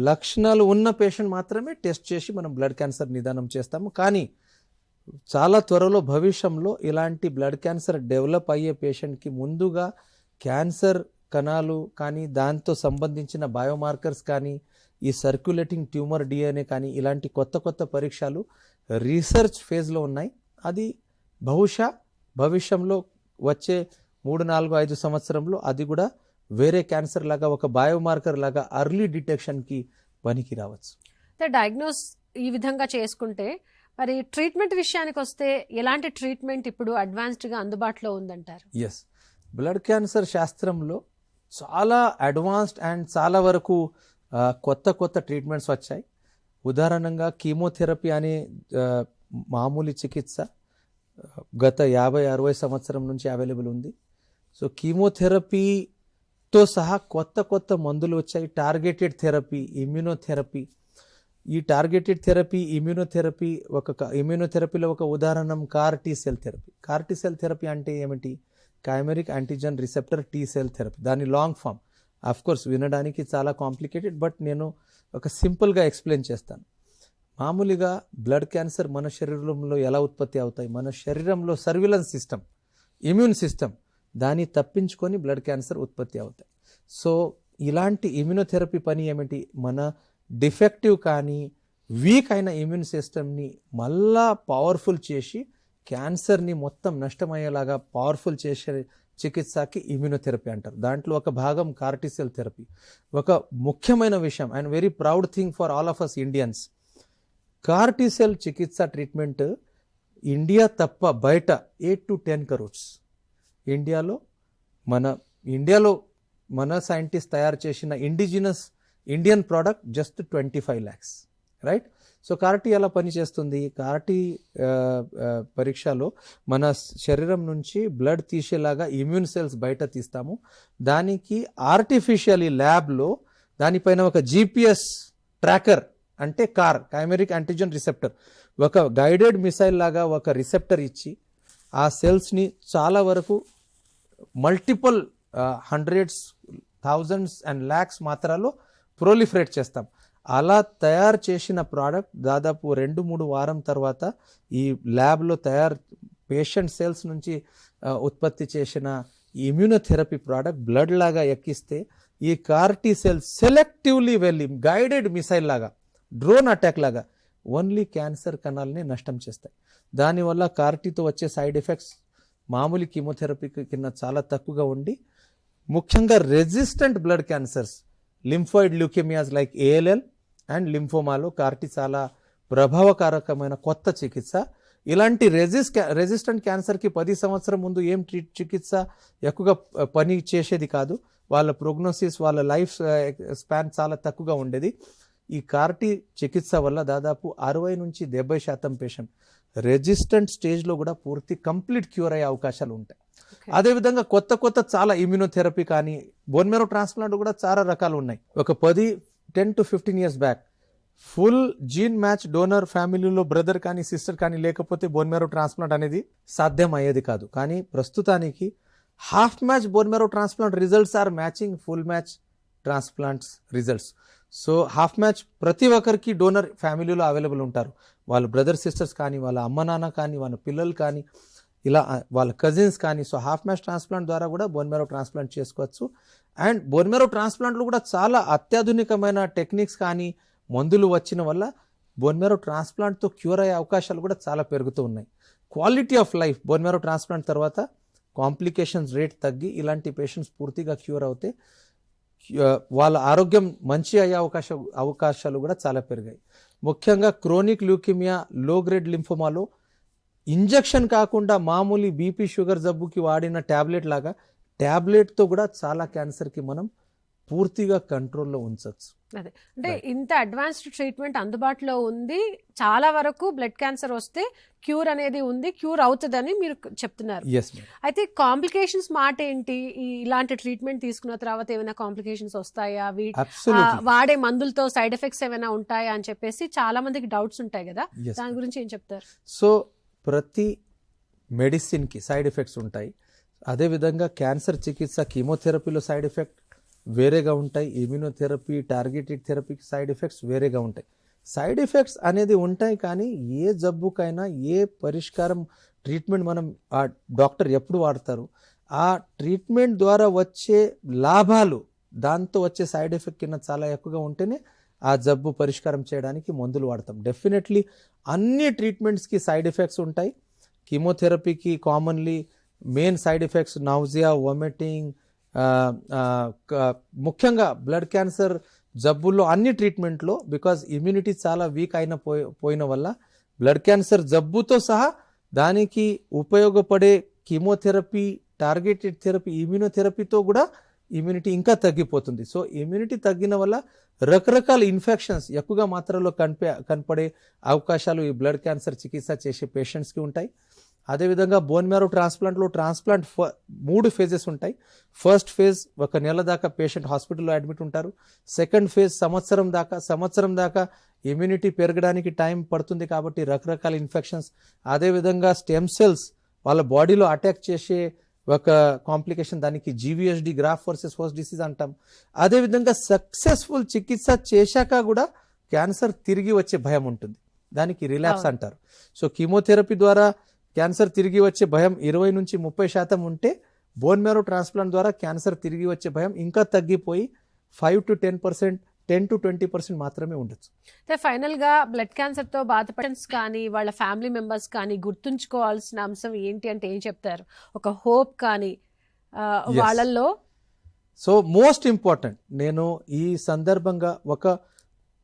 లక్షణాలు ఉన్న పేషెంట్ మాత్రమే టెస్ట్ చేసి మనం బ్లడ్ క్యాన్సర్ నిదానం చేస్తాము. కానీ చాలా త్వరలో భవిష్యంలో ఇలాంటి బ్లడ్ క్యాన్సర్ డెవలప్ అయ్యే పేషెంట్కి ముందుగా క్యాన్సర్ కణాలు కానీ, దాంతో సంబంధించిన బయోమార్కర్స్ కానీ, ఈ సర్క్యులేటింగ్ ట్యూమర్ డిఎన్ఏ కానీ ఇలాంటి కొత్త పరీక్షలు రీసెర్చ్ ఫేజ్లో ఉన్నాయి. అది బహుశా భవిష్యంలో వచ్చే 3, 4, 5 సంవత్సరంలో అది కూడా వేరే క్యాన్సర్ లాగా ఒక బయోమార్కర్ లాగా అర్లీ డిటెక్షన్కి పనికి రావచ్చు. డయాగ్నోస్ ఈ విధంగా చేసుకుంటే మరి ట్రీట్మెంట్ విషయానికి వస్తే ఎలాంటి ట్రీట్మెంట్ ఇప్పుడు అడ్వాన్స్డ్గా అందుబాటులో ఉందంటారు? ఎస్, బ్లడ్ క్యాన్సర్ శాస్త్రంలో చాలా అడ్వాన్స్డ్ అండ్ చాలా వరకు కొత్త ట్రీట్మెంట్స్ వచ్చాయి. ఉదాహరణంగా కీమోథెరపీ అనే మామూలు చికిత్స గత 50-60 సంవత్సరం నుంచి అవైలబుల్ ఉంది. సో కీమోథెరపీతో సహా కొత్త మందులు వచ్చాయి. Targeted therapy, immunotherapy. ఈ టార్గెటెడ్ థెరపీ, ఇమ్యూనోథెరపీలో ఒక ఉదాహరణ CAR T cell therapy. CAR T cell therapy అంటే ఏమిటి? Chimeric antigen receptor T cell therapy. దాని లాంగ్ ఫామ్ ఆఫ్ కోర్స్ వినడానికి చాలా కాంప్లికేటెడ్, బట్ నేను ఒక సింపుల్గా ఎక్స్ప్లెయిన్ చేస్తాను. మామూలుగా బ్లడ్ క్యాన్సర్ మన శరీరంలో ఎలా ఉత్పత్తి అవుతాయి? మన శరీరంలో సర్విలెన్స్ సిస్టమ్, ఇమ్యూన్ సిస్టమ్ దాన్ని తప్పించుకొని బ్లడ్ క్యాన్సర్ ఉత్పత్తి అవుతాయి. సో ఇలాంటి ఇమ్యూనోథెరపీ పని ఏమిటి? మన డిఫెక్టివ్ కానీ వీక్ అయిన ఇమ్యూన్ సిస్టమ్ని మళ్ళా పవర్ఫుల్ చేసి క్యాన్సర్ని మొత్తం నష్టమయ్యేలాగా పవర్ఫుల్ చేసే చికిత్సకి ఇమ్యూనోథెరపీ అంటారు. దాంట్లో ఒక భాగం కార్టిసెల్ థెరపీ. ఒక ముఖ్యమైన విషయం and very proud thing for all of us Indians, CAR T cell చికిత్స ట్రీట్మెంట్ ఇండియా తప్ప బయట 8 to 10 crores. ఇండియాలో మన సైంటిస్ట్ తయారు చేసిన Indian product just 25 lakhs, right? So CAR-T ఎలా పనిచేస్తుంది? కార్టీ పరీక్షలో మన శరీరం నుంచి బ్లడ్ తీసేలాగా ఇమ్యూన్ సెల్స్ బయట తీస్తాము. దానికి ఆర్టిఫిషియల్లీ ల్యాబ్లో దానిపైన ఒక GPS ట్రాకర్ అంటే కైమెరిక్ యాంటీజెన్ రిసెప్టర్, ఒక గైడెడ్ మిసైల్ లాగా ఒక రిసెప్టర్ ఇచ్చి ఆ సెల్స్ని చాలా వరకు multiple hundreds, thousands and lakhs మాత్రాల్లో ప్రొలిఫరేట్ చేస్తాం. అలా తయారు చేసిన ప్రోడక్ట్ దాదాపు 2-3 వారం తర్వాత ఈ ల్యాబ్లో పేషెంట్ సెల్స్ నుంచి ఉత్పత్తి చేసిన ఇమ్యూనోథెరపీ ప్రోడక్ట్ బ్లడ్ లాగా ఎక్కిస్తే ఈ కార్టీ సెల్స్ సెలెక్టివ్లీ వెళ్ళి గైడెడ్ మిసైల్ లాగా, డ్రోన్ అటాక్ లాగా ఓన్లీ క్యాన్సర్ కణాలని నష్టం చేస్తాయి. దానివల్ల కార్టీతో వచ్చే సైడ్ ఎఫెక్ట్స్ మామూలు కీమోథెరపీ కింద చాలా తక్కువగా ఉండి, ముఖ్యంగా resistant blood cancers, lymphoid leukaemias like ALL and లింఫోమాలో కార్టీ చాలా ప్రభావకారకమైన కొత్త చికిత్స. ఇలాంటి రెసిస్టెంట్ క్యాన్సర్కి 10 సంవత్సరం ముందు ఏం చికిత్స ఎక్కువగా పని చేసేది కాదు. వాళ్ళ ప్రోగ్నోసిస్, వాళ్ళ లైఫ్ స్పాన్ చాలా తక్కువగా ఉండేది. ఈ కార్టీ చికిత్స వల్ల దాదాపు 60 నుంచి 70% పేషెంట్ రెసిస్టెంట్ స్టేజ్లో కూడా పూర్తి కంప్లీట్ క్యూర్ అయ్యే అవకాశాలు ఉంటాయి. అదేవిధంగా కొత్త చాలా ఇమ్యూనోథెరపీ కానీ బోన్ మ్యారో ట్రాన్స్ప్లాంట్ కూడా చాలా రకాలు ఉన్నాయి. ఒక 10 to 15 years back full gene match donor ఫ్యామిలీలో బ్రదర్ కానీ సిస్టర్ కానీ లేకపోతే బోన్ మ్యారో ట్రాన్స్ప్లాంట్ అనేది సాధ్యం అయ్యేది కాదు. కానీ ప్రస్తుతానికి half match bone marrow transplant results are matching full match transplants results. So half match ప్రతి ఒక్కరికి డోనర్ ఫ్యామిలీలో అవైలబుల్ ఉంటారు. వాళ్ళ బ్రదర్ సిస్టర్స్ కానీ, వాళ్ళ అమ్మ నాన్న కానీ, వాళ్ళ పిల్లలు కానీ, ఇలా వాళ్ళ కజిన్స్ కానీ. సో హాఫ్ మ్యాచ్ ట్రాన్స్ప్లాంట్ ద్వారా కూడా బోన్ మ్యారో ట్రాన్స్ప్లాంట్ చేసుకోవచ్చు. అండ్ బోన్ మ్యారో ట్రాన్స్ప్లాంట్లో కూడా చాలా అత్యాధునికమైన టెక్నిక్స్ కానీ మందులు వచ్చిన వల్ల బోన్ మ్యారో ట్రాన్స్ప్లాంట్తో క్యూర్ అయ్యే అవకాశాలు కూడా చాలా పెరుగుతూ ఉన్నాయి. Quality of life bone marrow transplant తర్వాత కాంప్లికేషన్స్ రేట్ తగ్గి ఇలాంటి పేషెంట్స్ పూర్తిగా క్యూర్ అవుతే వాళ్ళ ఆరోగ్యం మంచి అయ్యే అవకాశాలు కూడా చాలా పెరిగాయి. ముఖ్యంగా క్రోనిక్ ల్యూకేమియా, లో గ్రేడ్ లింఫోమాలో ఇంజెక్షన్ కాకుండా మామూలు బీపీ షుగర్ జబ్బుకి వాడిన ట్యాబ్లెట్ లాగా ట్యాబ్లెట్తో కూడా చాలా క్యాన్సర్కి మనం పూర్తిగా కంట్రోల్లో ఉంచవచ్చు. అదే అంటే ఇంత అడ్వాన్స్డ్ ట్రీట్మెంట్ అందుబాటులో ఉంది. చాలా వరకు బ్లడ్ క్యాన్సర్ వస్తే క్యూర్ అనేది ఉంది, క్యూర్ అవుతుందని మీరు చెప్తున్నారు. అయితే కాంప్లికేషన్స్ మాట ఏంటి? ఇలాంటి ట్రీట్మెంట్ తీసుకున్న తర్వాత ఏమైనా కాంప్లికేషన్స్ వస్తాయా, వాడే మందులతో సైడ్ ఎఫెక్ట్స్ ఏమైనా ఉంటాయా అని చెప్పేసి చాలా మందికి డౌట్స్ ఉంటాయి కదా, దాని గురించి ఏం చెప్తారు? సో ప్రతి మెడిసిన్కి సైడ్ ఎఫెక్ట్స్ ఉంటాయి. అదేవిధంగా క్యాన్సర్ చికిత్స కీమోథెరపీలో సైడ్ ఎఫెక్ట్ వేరేగా ఉంటాయి, ఇమ్యూనోథెరపీ, టార్గెటెడ్ థెరపీకి సైడ్ ఎఫెక్ట్స్ వేరేగా ఉంటాయి. సైడ్ ఎఫెక్ట్స్ అనేది ఉంటాయి, కానీ ఏ జబ్బుకైనా ఏ పరిష్కారం ట్రీట్మెంట్ మనం ఆ డాక్టర్ ఎప్పుడు వాడతారు, ఆ ట్రీట్మెంట్ ద్వారా వచ్చే లాభాలు దాంతో వచ్చే సైడ్ ఎఫెక్ట్ కింద చాలా ఎక్కువగా ఉంటేనే ఆ జబ్బు పరిష్కారం చేయడానికి మందులు వాడతాం. డెఫినెట్లీ అన్ని ట్రీట్మెంట్స్కి సైడ్ ఎఫెక్ట్స్ ఉంటాయి. కీమోథెరపీకి commonly main side effects nausea, vomiting, ముఖ్యంగా బ్లడ్ క్యాన్సర్ జబ్బుల్లో అన్ని ట్రీట్మెంట్లో బికాజ్ ఇమ్యూనిటీ చాలా వీక్ పోయిన వల్ల బ్లడ్ క్యాన్సర్ జబ్బుతో సహా దానికి ఉపయోగపడే కీమోథెరపీ, టార్గెటెడ్ థెరపీ, ఇమ్యూనోథెరపీతో కూడా ఇమ్యూనిటీ ఇంకా తగ్గిపోతుంది. సో ఇమ్యూనిటీ తగ్గిన వల్ల రకరకాల ఇన్ఫెక్షన్స్ ఎక్కువగా మాత్రలో కనపడే అవకాశాలు ఈ బ్లడ్ క్యాన్సర్ చికిత్స చేసే పేషెంట్స్కి ఉంటాయి. అదేవిధంగా బోన్ మ్యారో ట్రాన్స్ప్లాంట్ 3 ఫేజెస్ ఉంటాయి. ఫస్ట్ ఫేజ్ 1 నెల దాకా పేషెంట్ హాస్పిటల్లో అడ్మిట్ ఉంటారు. సెకండ్ ఫేజ్ సంవత్సరం దాకా ఇమ్యూనిటీ పెరగడానికి టైం పడుతుంది కాబట్టి రకరకాల ఇన్ఫెక్షన్స్, అదేవిధంగా స్టెమ్ సెల్స్ వాళ్ళ బాడీలో అటాక్ చేసే ఒక కాంప్లికేషన్, దానికి GVHD graph versus host disease అంటాం. అదేవిధంగా సక్సెస్ఫుల్ చికిత్స చేశాక కూడా క్యాన్సర్ తిరిగి వచ్చే భయం ఉంటుంది, దానికి రిలాప్స్ అంటారు. సో కీమోథెరపీ ద్వారా క్యాన్సర్ తిరిగి వచ్చే భయం 20 నుంచి 30% ఉంటే బోన్ మ్యారో ట్రాన్స్ప్లాంట్ ద్వారా క్యాన్సర్ తిరిగి వచ్చే భయం ఇంకా తగ్గిపోయి 5 to 10%, 10 to 20% మాత్రమే ఉండొచ్చు. ఫైనల్ గా బ్లడ్ క్యాన్సర్ తో బాధపడేస్ కానీ వాళ్ళ ఫ్యామిలీ మెంబర్స్ కానీ గుర్తుంచుకోవాల్సిన అంశం ఏంటి అంటే ఏం చెప్తారు? ఒక హోప్ కానీ వాళ్ళల్లో. సో మోస్ట్ ఇంపార్టెంట్, నేను ఈ సందర్భంగా ఒక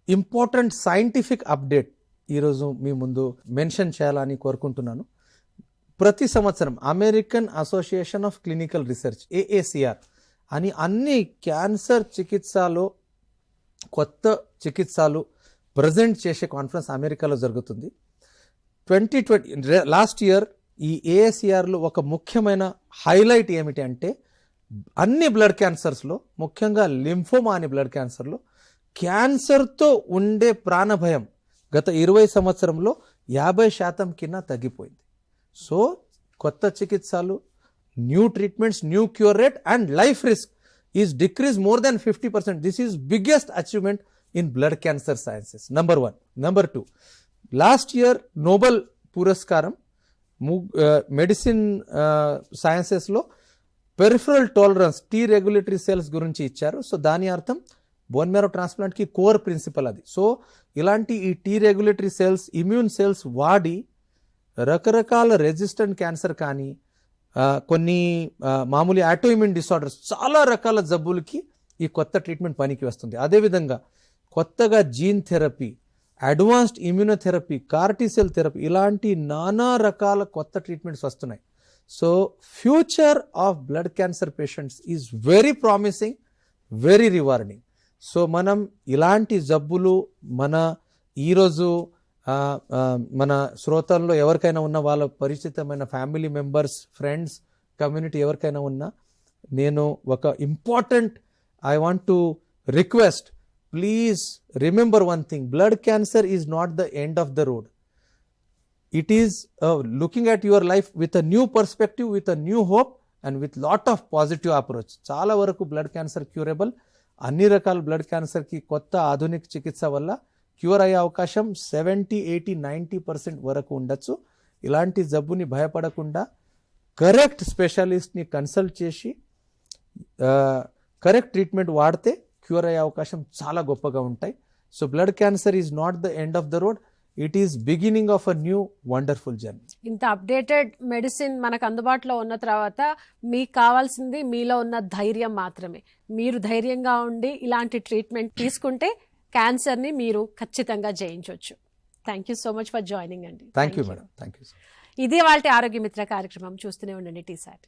ఇంపార్టెంట్ సైంటిఫిక్ అప్డేట్ ఈరోజు మీ ముందు మెన్షన్ చేయాలని కోరుకుంటున్నాను. ప్రతి సంవత్సరం American association of clinical research AACR అని అన్ని క్యాన్సర్ చికిత్సలో కొత్త చికిత్సలు ప్రజెంట్ చేసే కాన్ఫరెన్స్ అమెరికాలో జరుగుతుంది. 2020 లాస్ట్ ఇయర్ ఈ AACRలో ఒక ముఖ్యమైన హైలైట్ ఏమిటి అంటే అన్ని బ్లడ్ క్యాన్సర్స్లో, ముఖ్యంగా లింఫోమా అనే బ్లడ్ క్యాన్సర్లో క్యాన్సర్తో ఉండే ప్రాణభయం గత 20 సంవత్సరంలో 50% కింద తగ్గిపోయింది. సో కొత్త చికిత్సలు, new treatments, new cure rate and life risk is decrease more than 50%. This is biggest achievement in blood cancer sciences. Number 1. Number 2, last year Nobel పురస్కారం మెడిసిన్ సైన్సెస్లో peripheral tolerance T regulatory cells గురించి ఇచ్చారు. So దాని అర్థం bone marrow ట్రాన్స్ప్లాంట్కి core principle అది. So ఇలాంటి ఈ T regulatory cells, immune cells వాడి రకరకాల రెసిస్టెంట్ క్యాన్సర్ కానీ కొన్ని మామూలు ఆటోఇమ్యూన్ డిసార్డర్స్, చాలా రకాల జబ్బులకి ఈ కొత్త ట్రీట్మెంట్ పనికి వస్తుంది. అదేవిధంగా కొత్తగా gene therapy, advanced immunotherapy, CAR T cell therapy, ఇలాంటి నానా రకాల కొత్త ట్రీట్మెంట్స్ వస్తున్నాయి. So future of blood cancer patients is very promising, very rewarding. So మనం ఇలాంటి జబ్బులు ఈరోజు మన శ్రోతల్లో ఎవరికైనా ఉన్న వాళ్ళ పరిచితమైన ఫ్యామిలీ మెంబర్స్, ఫ్రెండ్స్, కమ్యూనిటీ ఎవరికైనా ఉన్నా నేను ఒక important I want to request, please remember one thing, blood cancer is not the end of the road. It is looking at your life with a new perspective, with a new hope and with lot of positive approach. చాలా వరకు blood cancer curable. అన్ని రకాల blood క్యాన్సర్కి కొత్త ఆధునిక చికిత్స వల్ల cure అయ్యే అవకాశం 70, 80, 90% వరకు ఉండొచ్చు. ఇలాంటి జబ్బుని భయపడకుండా కరెక్ట్ స్పెషలిస్ట్ని కన్సల్ట్ చేసి కరెక్ట్ ట్రీట్మెంట్ వాడితే క్యూర్ అయ్యే అవకాశం చాలా గొప్పగా ఉంటాయి. So blood cancer is not the end of the road, it is beginning of a new wonderful journey. ఇంత అప్డేటెడ్ మెడిసిన్ మనకు అందుబాటులో ఉన్న తర్వాత మీకు కావాల్సింది మీలో ఉన్న ధైర్యం మాత్రమే. మీరు ధైర్యంగా ఉండి ఇలాంటి ట్రీట్మెంట్ తీసుకుంటే క్యాన్సర్ని మీరు ఖచ్చితంగా జయించవచ్చు. Thank you so much for joining అండి. Thank you madam. Thank you. ఇది వాళ్ళ ఆరోగ్య మిత్ర కార్యక్రమం. చూస్తూనే ఉండండి TSAT.